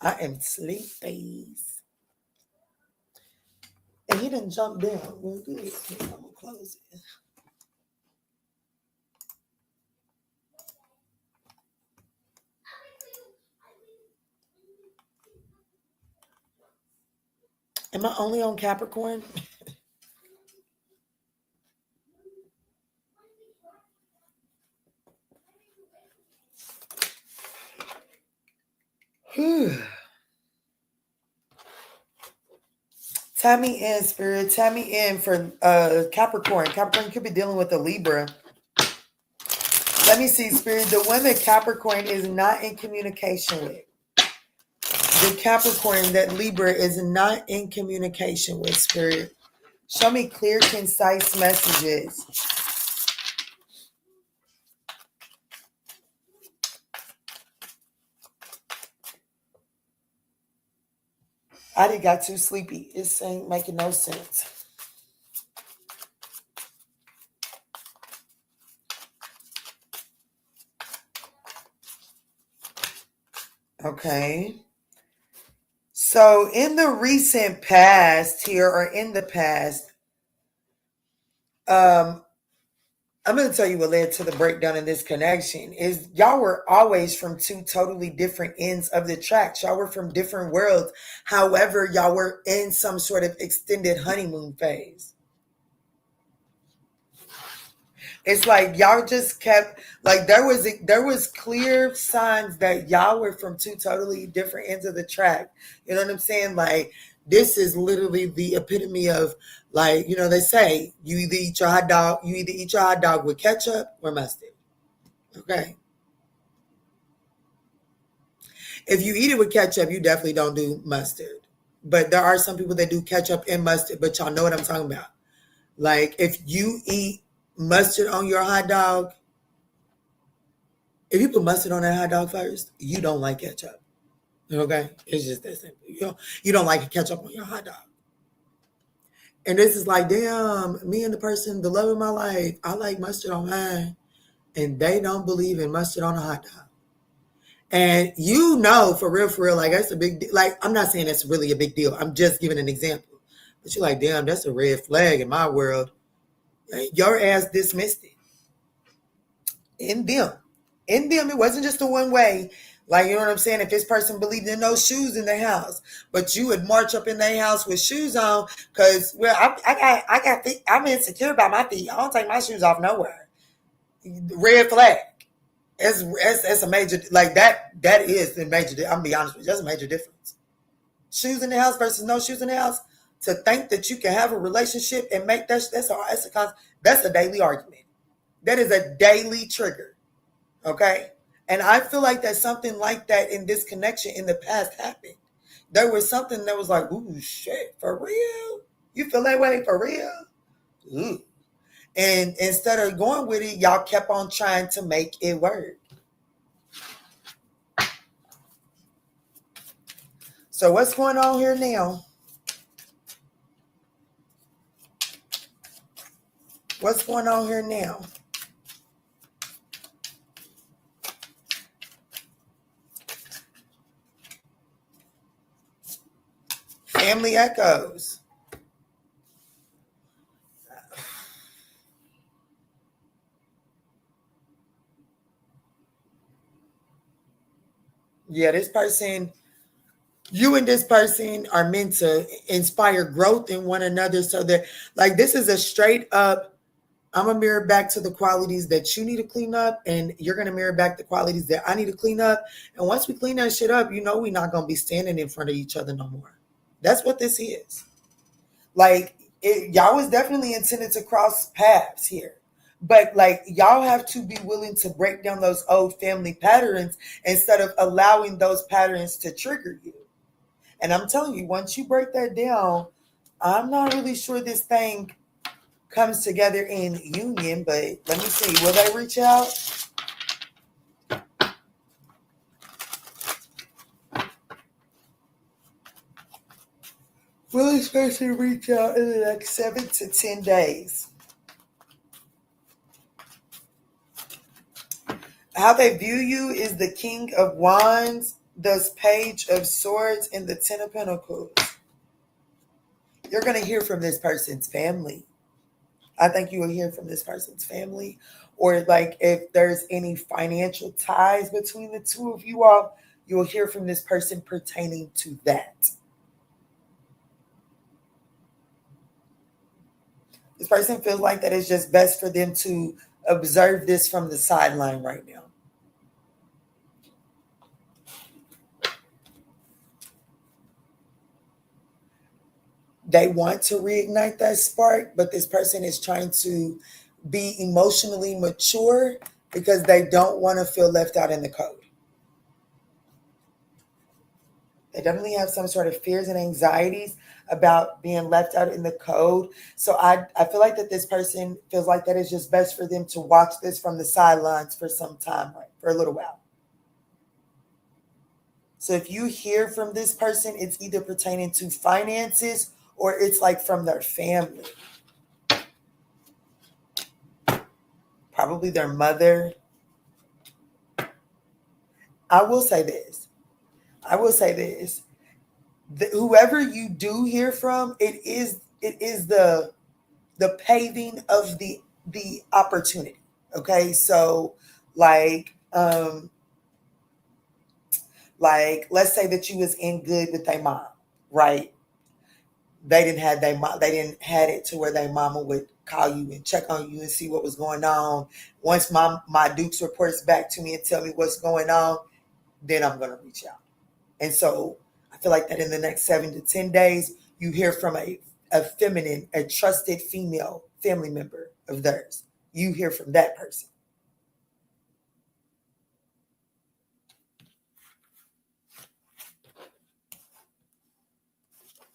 I am sleepy. And he didn't jump down. Well, good. I'm going to close it. Am I only on Capricorn? Tie me in, Spirit. Tie me in for Capricorn. Capricorn could be dealing with a Libra. Let me see, Spirit. The one that Capricorn is not in communication with. The Capricorn that Libra is not in communication with, Spirit. Show me clear, concise messages. I done got too sleepy. This ain't making no sense. Okay. So in the recent past here, or in the past, I'm going to tell you what led to the breakdown in this connection is y'all were always from two totally different ends of the tracks. Y'all were from different worlds. However, y'all were in some sort of extended honeymoon phase. It's like y'all just kept, like there was clear signs that y'all were from two totally different ends of the track. You know what I'm saying? Like this is literally the epitome of, like, you know, they say you either eat your hot dog with ketchup or mustard. Okay. If you eat it with ketchup, you definitely don't do mustard. But there are some people that do ketchup and mustard, but y'all know what I'm talking about. Like if you eat mustard on your hot dog, if you put mustard on that hot dog first, you don't like ketchup. Okay? It's just that simple. You don't like ketchup on your hot dog. And this is like, damn, me and the person, the love of my life, I like mustard on mine. And they don't believe in mustard on a hot dog. And you know, for real, like that's a big deal. Like, I'm not saying that's really a big deal. I'm just giving an example. But you're like, damn, that's a red flag in my world. Your ass dismissed it. In them, it wasn't just a one way. Like, you know what I'm saying? If this person believed in no shoes in their house, but you would march up in their house with shoes on, because I got feet, I'm insecure about my feet. I don't take my shoes off nowhere. Red flag. It's a major, like that is a major. I'm gonna be honest with you, that's a major difference. Shoes in the house versus no shoes in the house. To think that you can have a relationship and make that's a daily argument. That is a daily trigger. Okay. And I feel like that something like that in this connection in the past happened. There was something that was like, ooh, shit, for real? You feel that way for real? Ooh. And instead of going with it, y'all kept on trying to make it work. So what's going on here now? What's going on here now? Family echoes. Yeah, this person, you and this person are meant to inspire growth in one another so that, like, this is a straight up, I'm going to mirror back to the qualities that you need to clean up, and you're going to mirror back the qualities that I need to clean up. And once we clean that shit up, you know, we're not going to be standing in front of each other no more. That's what this is. Like, y'all was definitely intended to cross paths here. But like, y'all have to be willing to break down those old family patterns instead of allowing those patterns to trigger you. And I'm telling you, once you break that down, I'm not really sure this thing comes together in union, but let me see. Will they reach out? Will this person reach out in the next 7 to 10 days? How they view you is the King of Wands, the Page of Swords, and the Ten of Pentacles. You're going to hear from this person's family. I think you will hear from this person's family. Or like if there's any financial ties between the two of you all, you will hear from this person pertaining to that. This person feels like that it's just best for them to observe this from the sideline right now. They want to reignite that spark, but this person is trying to be emotionally mature because they don't want to feel left out in the cold. They definitely have some sort of fears and anxieties about being left out in the cold. So I feel like that this person feels like that it's just best for them to watch this from the sidelines for some time, right? For a little while. So if you hear from this person, it's either pertaining to finances or it's like from their family. Probably their mother. I will say this. Whoever you do hear from, it is the paving of the opportunity. Okay, so like let's say that you was in good with their mom, right? They didn't have it to where their mama would call you and check on you and see what was going on. Once my Dukes reports back to me and tell me what's going on, then I'm gonna reach out. And so I feel like that in the next 7 to 10 days, you hear from a feminine, a trusted female family member of theirs. You hear from that person.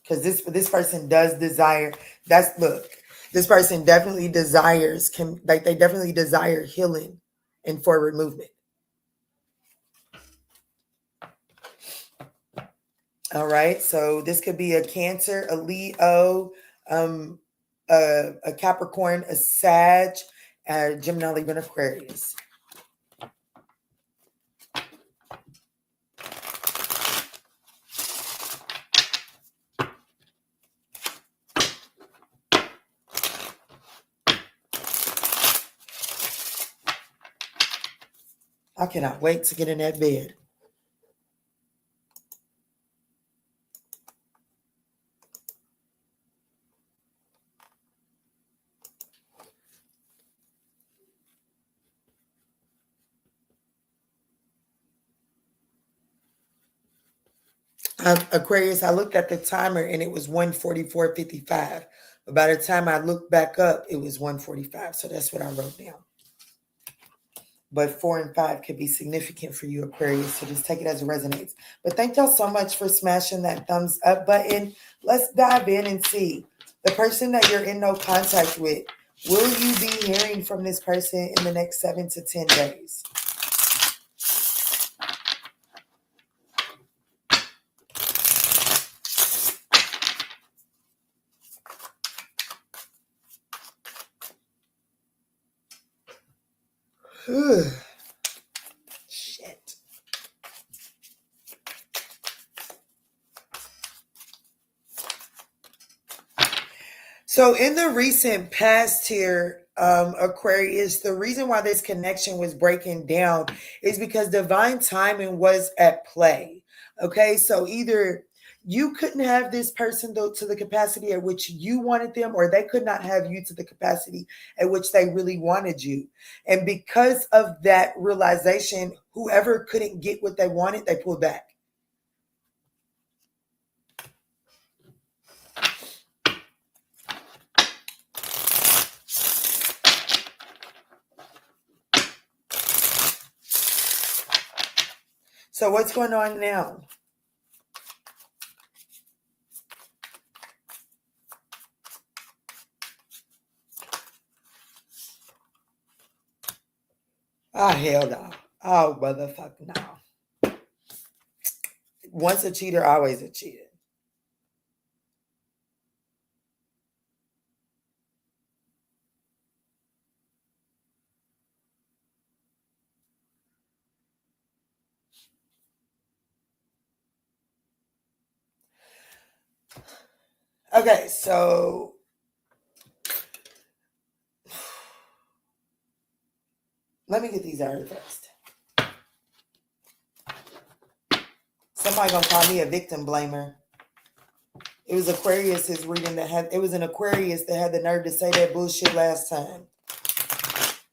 Because this person does desire, this person definitely desires, they definitely desire healing and forward movement. All right, so this could be a Cancer, a Leo, a Capricorn, a Sag, a Gemini, Libra, and Aquarius. I cannot wait to get in that bed. Aquarius, I looked at the timer and it was 1:44:55. But by the time I looked back up, it was 1:45. So that's what I wrote down. But 4 and 5 could be significant for you, Aquarius. So just take it as it resonates. But thank y'all so much for smashing that thumbs up button. Let's dive in and see. The person that you're in no contact with, will you be hearing from this person in the next 7 to 10 days? Shit. So in the recent past here, Aquarius, the reason why this connection was breaking down is because divine timing was at play. Okay, so either you couldn't have this person though to the capacity at which you wanted them, or they could not have you to the capacity at which they really wanted you. And because of that realization, whoever couldn't get what they wanted, they pulled back. So what's going on now? Ah, hell no. Oh, motherfucker, no. Once a cheater, always a cheater. Okay, so let me get these out here first. Somebody gonna call me a victim blamer. It was Aquarius's reading that had, it was an Aquarius that had the nerve to say that bullshit last time.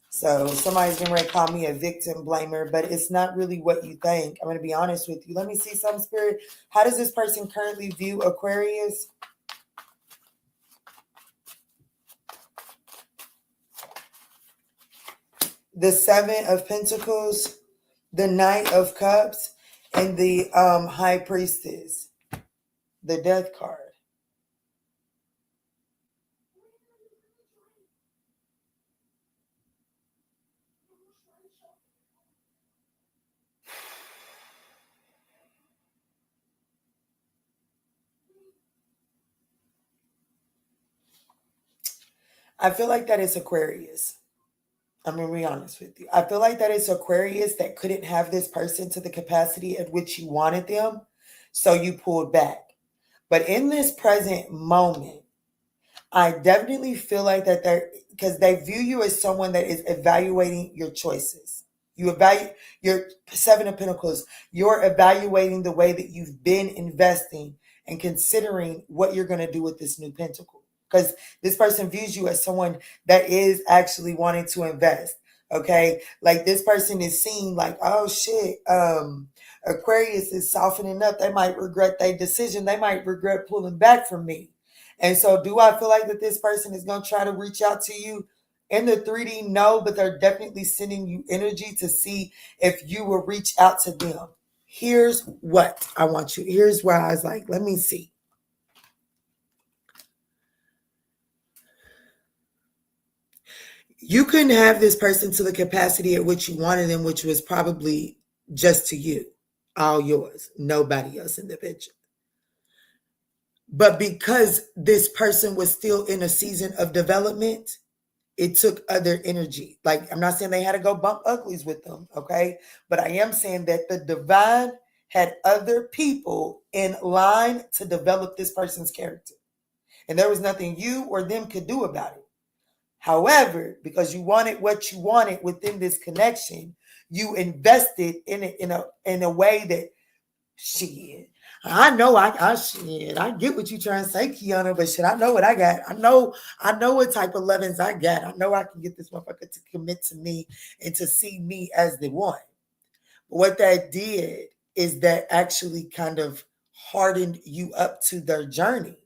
So somebody's getting ready to call me a victim blamer, but it's not really what you think. I'm going to be honest with you. Let me see some spirit. How does this person currently view Aquarius? The 7 of Pentacles, the Knight of Cups, and the High Priestess, the Death card. I feel like that is Aquarius. I'm going to be honest with you. I feel like that is Aquarius that couldn't have this person to the capacity at which you wanted them, so you pulled back. But in this present moment, I definitely feel like that they're, because they view you as someone that is evaluating your choices. You evaluate your 7 of Pentacles. You're evaluating the way that you've been investing and considering what you're going to do with this new Pentacle. Because this person views you as someone that is actually wanting to invest. Okay. Like this person is seeing like, oh shit, Aquarius is softening up. They might regret their decision. They might regret pulling back from me. And so do I feel like that this person is going to try to reach out to you? In the 3D, no, but they're definitely sending you energy to see if you will reach out to them. Here's what I want you. Here's where I was like, let me see. You couldn't have this person to the capacity at which you wanted them, which was probably just to you, all yours, nobody else in the picture. But because this person was still in a season of development, it took other energy. Like, I'm not saying they had to go bump uglies with them, okay? But I am saying that the divine had other people in line to develop this person's character. And there was nothing you or them could do about it. However, because you wanted what you wanted within this connection, you invested in it in a way that, shit, I know I get what you're trying to say, Kiana, but shit, I know what I got. I know what type of lovings I got. I know I can get this motherfucker to commit to me and to see me as the one. But what that did is that actually kind of hardened you up to their journey.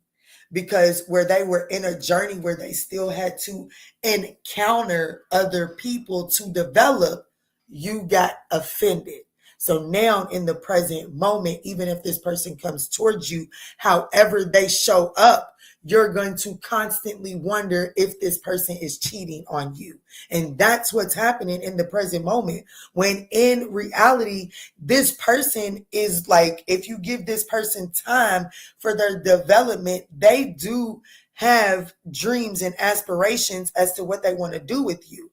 Because where they were in a journey where they still had to encounter other people to develop, you got offended. So now in the present moment, even if this person comes towards you, however they show up, you're going to constantly wonder if this person is cheating on you. And that's what's happening in the present moment, when in reality, this person is like, if you give this person time for their development, they do have dreams and aspirations as to what they want to do with you.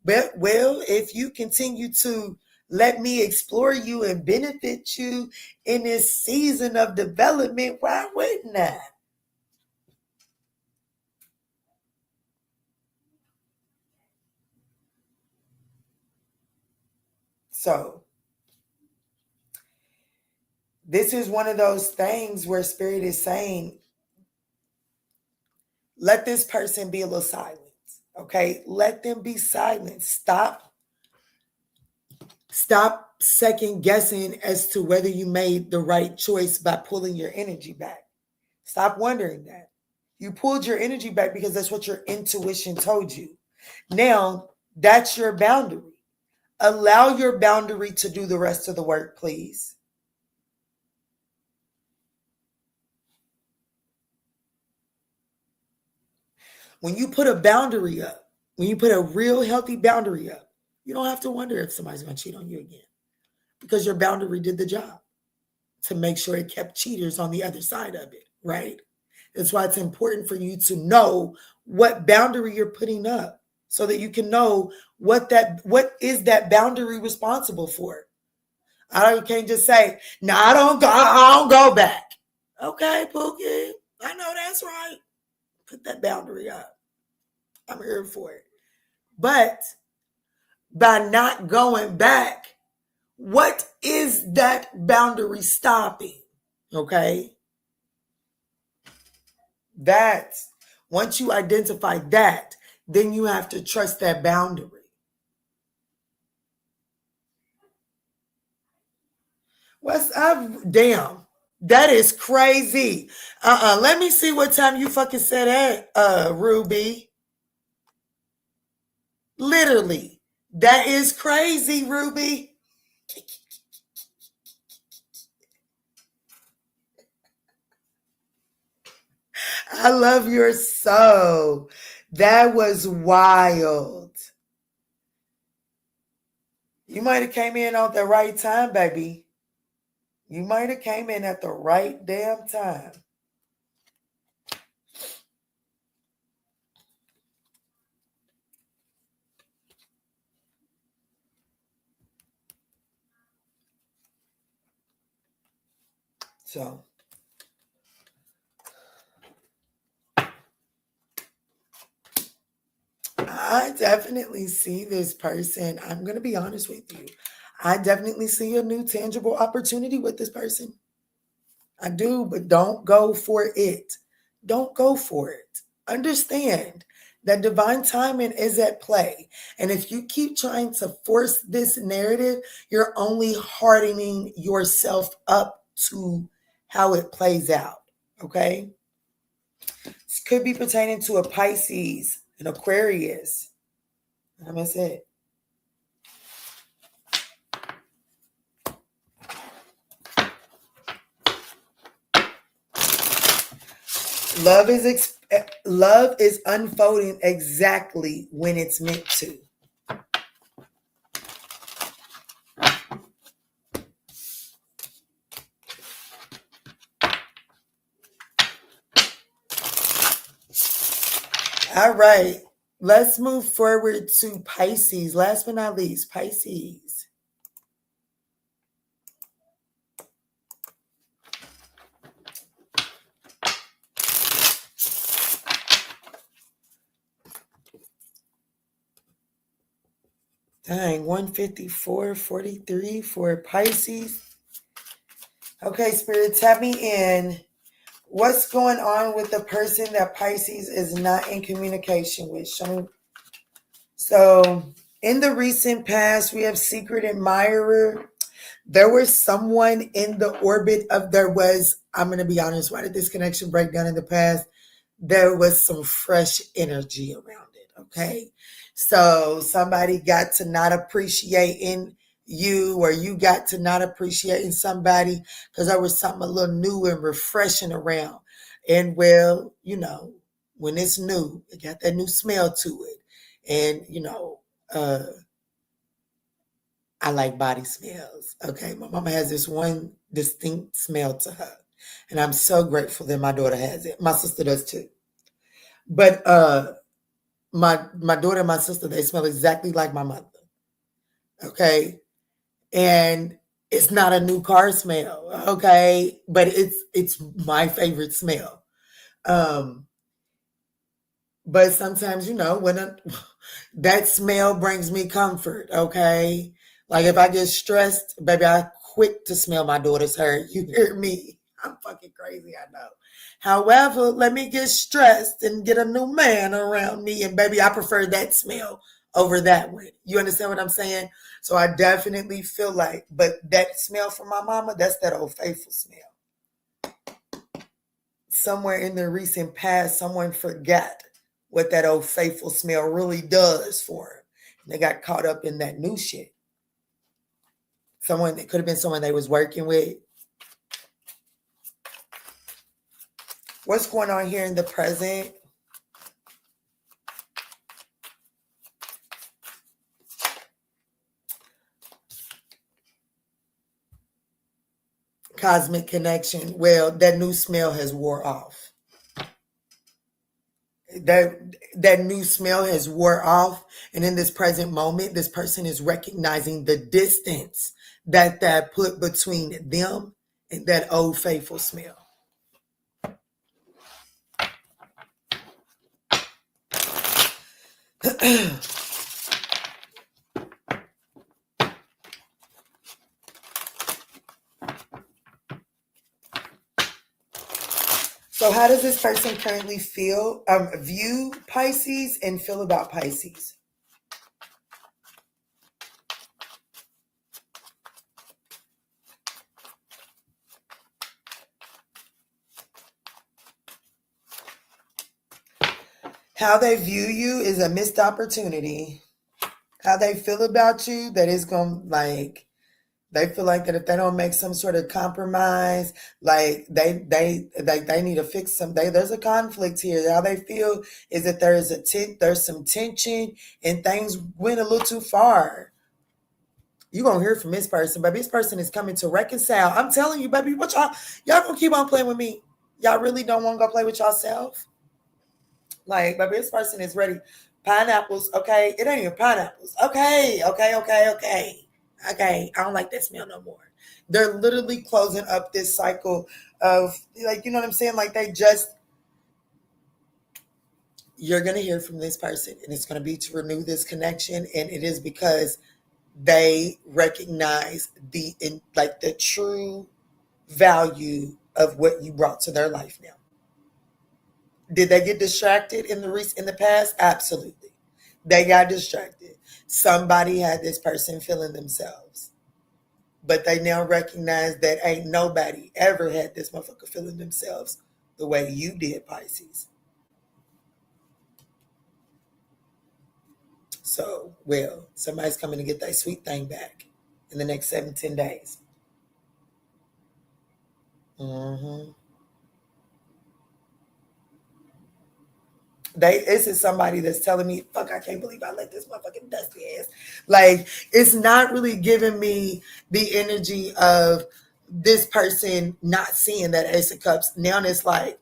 But, well, if you continue to let me explore you and benefit you in this season of development, why wouldn't I? So this is one of those things where Spirit is saying, let this person be a little silent. Okay, let them be silent. Stop second guessing as to whether you made the right choice by pulling your energy back. Stop wondering that. You pulled your energy back because that's what your intuition told you. Now, that's your boundary. Allow your boundary to do the rest of the work, please. When you put a boundary up, when you put a real healthy boundary up, you don't have to wonder if somebody's going to cheat on you again, because your boundary did the job to make sure it kept cheaters on the other side of it, right? That's why it's important for you to know what boundary you're putting up, so that you can know what is that boundary responsible for. I can't just say, no, I don't go back. Okay, Pookie, I know that's right. Put that boundary up. I'm here for it. But by not going back, what is that boundary stopping? Okay. Once you identify that, then you have to trust that boundary. What's up? Damn. That is crazy. Let me see what time you fucking said that, Ruby. Literally. That is crazy, Ruby. I love your soul. That was wild. You might have came in at the right time, baby. You might have came in at the right damn time. So I definitely see this person. I'm going to be honest with you. I definitely see a new tangible opportunity with this person. I do, but don't go for it. Don't go for it. Understand that divine timing is at play. And if you keep trying to force this narrative, you're only hardening yourself up to how it plays out. Okay? This could be pertaining to a Pisces, an Aquarius. That's it. Love is unfolding exactly when it's meant to. All right. Let's move forward to Pisces. Last but not least, Pisces. Dang, 154.43 for Pisces. Okay, Spirit, tap me in. What's going on with the person that Pisces is not in communication with? Show me. So, in the recent past, we have secret admirer. There was someone in the orbit of, I'm going to be honest, why did this connection break down in the past? There was some fresh energy around it, okay? So somebody got to not appreciating you, or you got to not appreciating somebody because there was something a little new and refreshing around. And well, when it's new, it got that new smell to it. And I like body smells. Okay. My mama has this one distinct smell to her. And I'm so grateful that my daughter has it. My sister does too. But my daughter and my sister, they smell exactly like my mother. Okay. And it's not a new car smell. Okay. But it's my favorite smell. But sometimes, when that smell brings me comfort, okay? Like if I get stressed, baby, I quick to smell my daughter's hair. You hear me? I'm fucking crazy, I know. However, let me get stressed and get a new man around me, and baby, I prefer that smell over that one. You understand what I'm saying? So I definitely feel like, but that smell from my mama, that's that old faithful smell. Somewhere in the recent past, someone forgot what that old faithful smell really does for them. And they got caught up in that new shit. It could have been someone they was working with. What's going on here in the present? Cosmic connection. Well, that new smell has wore off. That new smell has wore off, and in this present moment, this person is recognizing the distance that put between them and that old faithful smell. So how does this person currently view Pisces and feel about Pisces? How they view you is a missed opportunity. How they feel about you, that is going to they feel like that if they don't make some sort of compromise, like they need to fix there's a conflict here. How they feel is that there's some tension and things went a little too far. You're gonna hear from this person, but this person is coming to reconcile. I'm telling you, baby, what y'all gonna keep on playing with me? Y'all really don't want to go play with yourself? Like, baby, this person is ready. Pineapples, okay? It ain't even pineapples. Okay. I don't like that smell no more. They're literally closing up this cycle of, like, you know what I'm saying? Like, you're going to hear from this person, and it's going to be to renew this connection. And it is because they recognize the true value of what you brought to their life now. Did they get distracted in the past? Absolutely. They got distracted. Somebody had this person feeling themselves. But they now recognize that ain't nobody ever had this motherfucker feeling themselves the way you did, Pisces. So, well, somebody's coming to get that sweet thing back in the next 7-10 days. This is somebody that's telling me, fuck, I can't believe I let this motherfucking dusty ass. Like, it's not really giving me the energy of this person not seeing that Ace of Cups. Now it's like,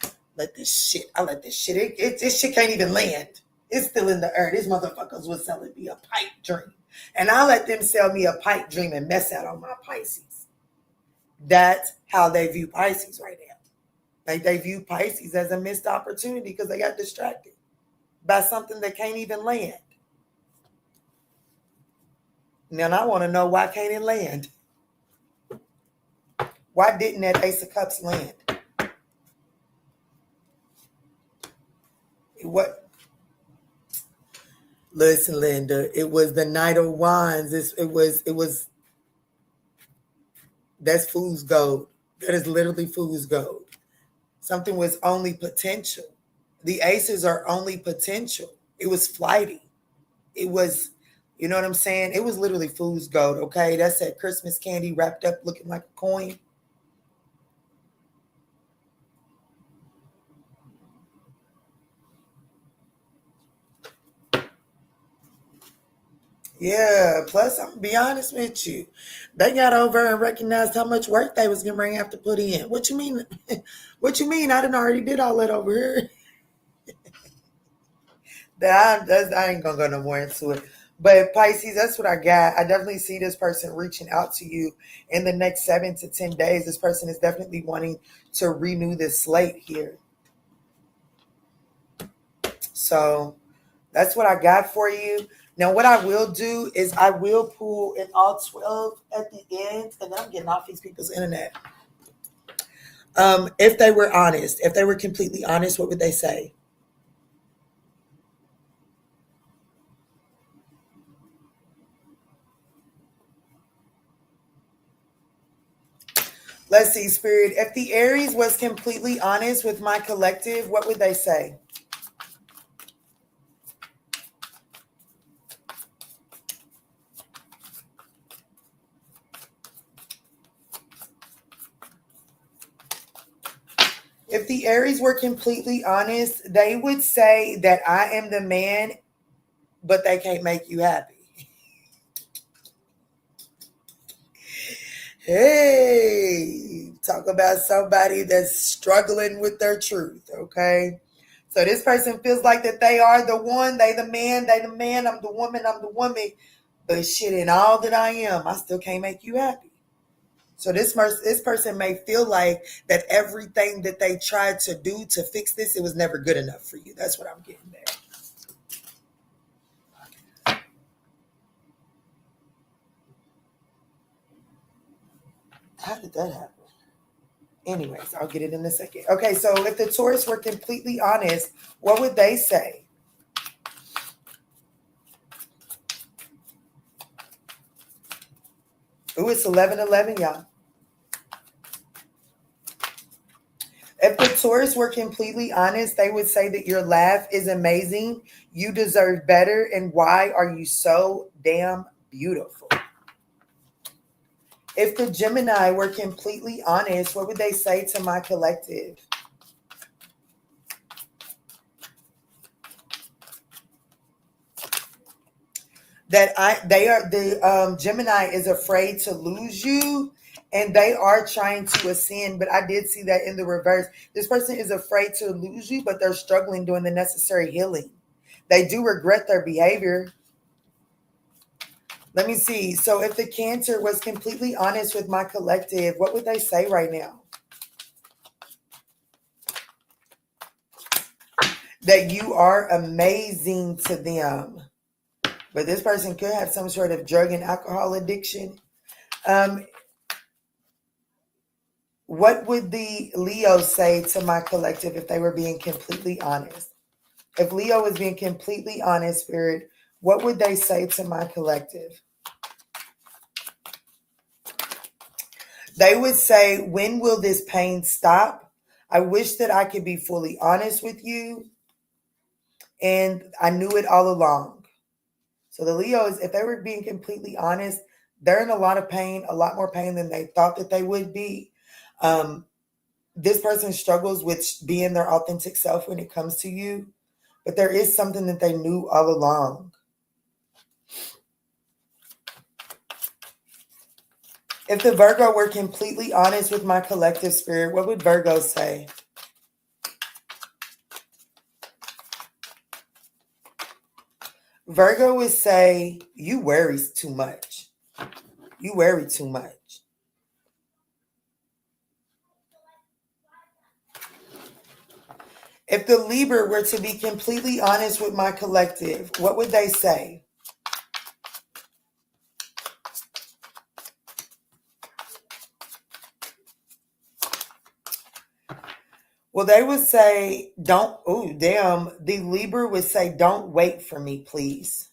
I let this shit. This shit can't even land. It's still in the earth. These motherfuckers was selling me a pipe dream. And I let them sell me a pipe dream and mess out on my Pisces. That's how they view Pisces right now. Like, they view Pisces as a missed opportunity because they got distracted by something that can't even land. Now, I want to know, why can't it land? Why didn't that Ace of Cups land? What? Listen, Linda, it was the Knight of Wands. It was. That's fool's gold. That is literally fool's gold. Something was only potential. The aces are only potential. It was flighty. it was, you know what I'm saying? It was literally fool's gold, okay? That's that Christmas candy wrapped up looking like a coin. Yeah, plus I'm gonna be honest with you. They got over and recognized how much work they was gonna have to put in. What you mean? What you mean? I done already did all that over here. I ain't gonna go no more into it. But Pisces, that's what I got. I definitely see this person reaching out to you in the next 7 to 10 days. This person is definitely wanting to renew this slate here. So that's what I got for you. Now, what I will do is I will pull an all 12 at the end, and then I'm getting off these people's internet. If they were honest, if they were completely honest, what would they say? Let's see, Spirit. If the Aries was completely honest with my collective, what would they say? If the Aries were completely honest, they would say that I am the man, but they can't make you happy. Hey, talk about somebody that's struggling with their truth, okay? So this person feels like that they are the one, they the man, I'm the woman. But shit, in all that I am, I still can't make you happy. So this person may feel like that everything that they tried to do to fix this, it was never good enough for you. That's what I'm getting there. How did that happen? Anyways, I'll get it in a second. Okay, so if the Taurus were completely honest, what would they say? Ooh, it's 11:11, y'all. If the Taurus were completely honest, they would say that your laugh is amazing. You deserve better. And why are you so damn beautiful? If the Gemini were completely honest, what would they say to my collective? That the Gemini is afraid to lose you, and they are trying to ascend. But I did see that in the reverse. This person is afraid to lose you, but they're struggling doing the necessary healing. They do regret their behavior. Let me see. So if the Cancer was completely honest with my collective, what would they say right now? That you are amazing to them. But this person could have some sort of drug and alcohol addiction. What would the Leo say to my collective if they were being completely honest? If Leo was being completely honest, Spirit, what would they say to my collective? They would say, when will this pain stop? I wish that I could be fully honest with you. And I knew it all along. So the Leos, if they were being completely honest, they're in a lot of pain, a lot more pain than they thought that they would be. This person struggles with being their authentic self when it comes to you. But there is something that they knew all along. If the Virgo were completely honest with my collective, Spirit, what would Virgo say? Virgo would say, you worry too much. You worry too much. If the Libra were to be completely honest with my collective, what would they say? Well, they would say, don't, oh, damn. The Libra would say, don't wait for me, please.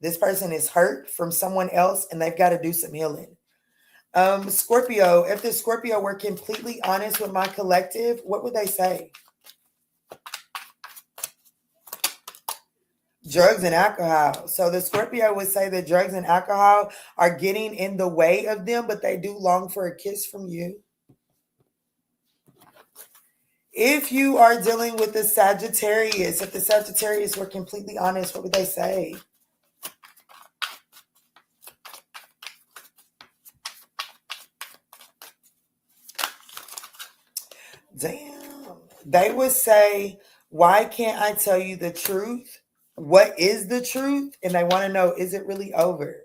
This person is hurt from someone else and they've got to do some healing. Scorpio, if the Scorpio were completely honest with my collective, what would they say? Drugs and alcohol. So the Scorpio would say that drugs and alcohol are getting in the way of them, but they do long for a kiss from you. If you are dealing with the Sagittarius, if the Sagittarius were completely honest, what would they say? Damn. They would say, why can't I tell you the truth? What is the truth? And they want to know, is it really over?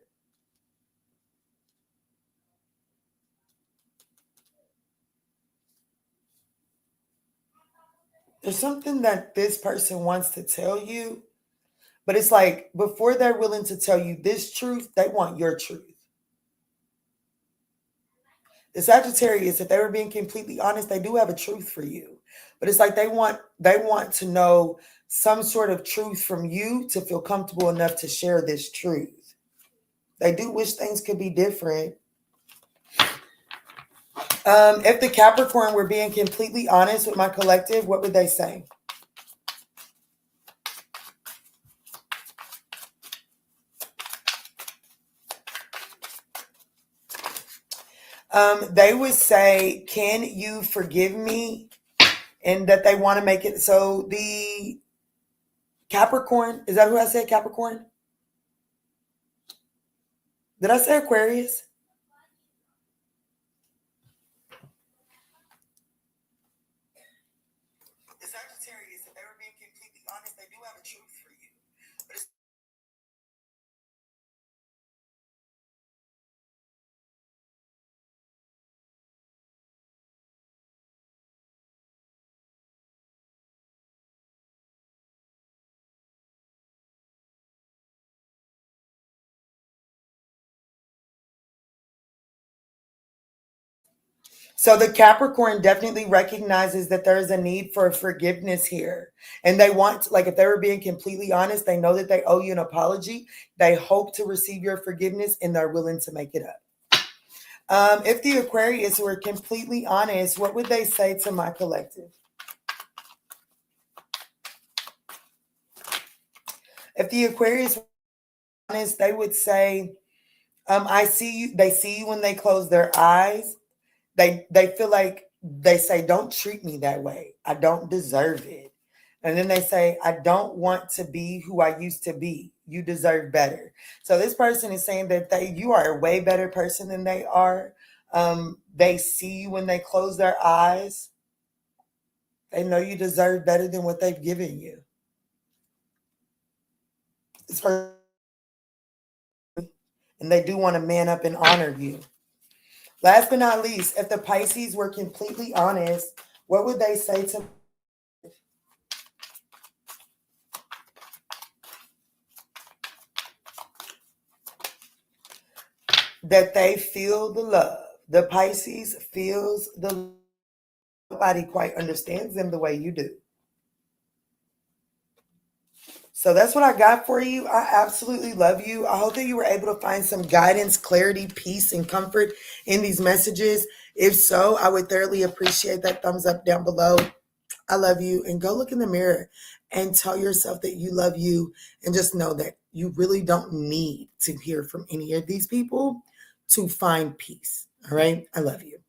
There's something that this person wants to tell you, but it's like before they're willing to tell you this truth, they want your truth. The Sagittarius, if they were being completely honest, they do have a truth for you. But it's like they want to know some sort of truth from you to feel comfortable enough to share this truth. They do wish things could be different. If the Capricorn were being completely honest with my collective, what would they say? They would say, can you forgive me? And that they want to make it. So the Capricorn, is that who I said, Capricorn? Did I say Aquarius? The Sagittarius, if they were being completely honest, they do have a truth for you. But it's so the Capricorn definitely recognizes that there is a need for forgiveness here. And they want, like, if they were being completely honest, they know that they owe you an apology. They hope to receive your forgiveness and they're willing to make it up. If the Aquarius were completely honest, what would they say to my collective? If the Aquarius were honest, they would say, I see you. They see you when they close their eyes. They feel like they say, don't treat me that way. I don't deserve it. And then they say, I don't want to be who I used to be. You deserve better. So this person is saying that you are a way better person than they are. They see you when they close their eyes. They know you deserve better than what they've given you. And they do want to man up and honor you. Last but not least, if the Pisces were completely honest, what would they say to that they feel the love? The Pisces feels the love. Nobody quite understands them the way you do. So that's what I got for you. I absolutely love you. I hope that you were able to find some guidance, clarity, peace, and comfort in these messages. If so, I would thoroughly appreciate that thumbs up down below. I love you. And go look in the mirror and tell yourself that you love you. And just know that you really don't need to hear from any of these people to find peace. All right? I love you.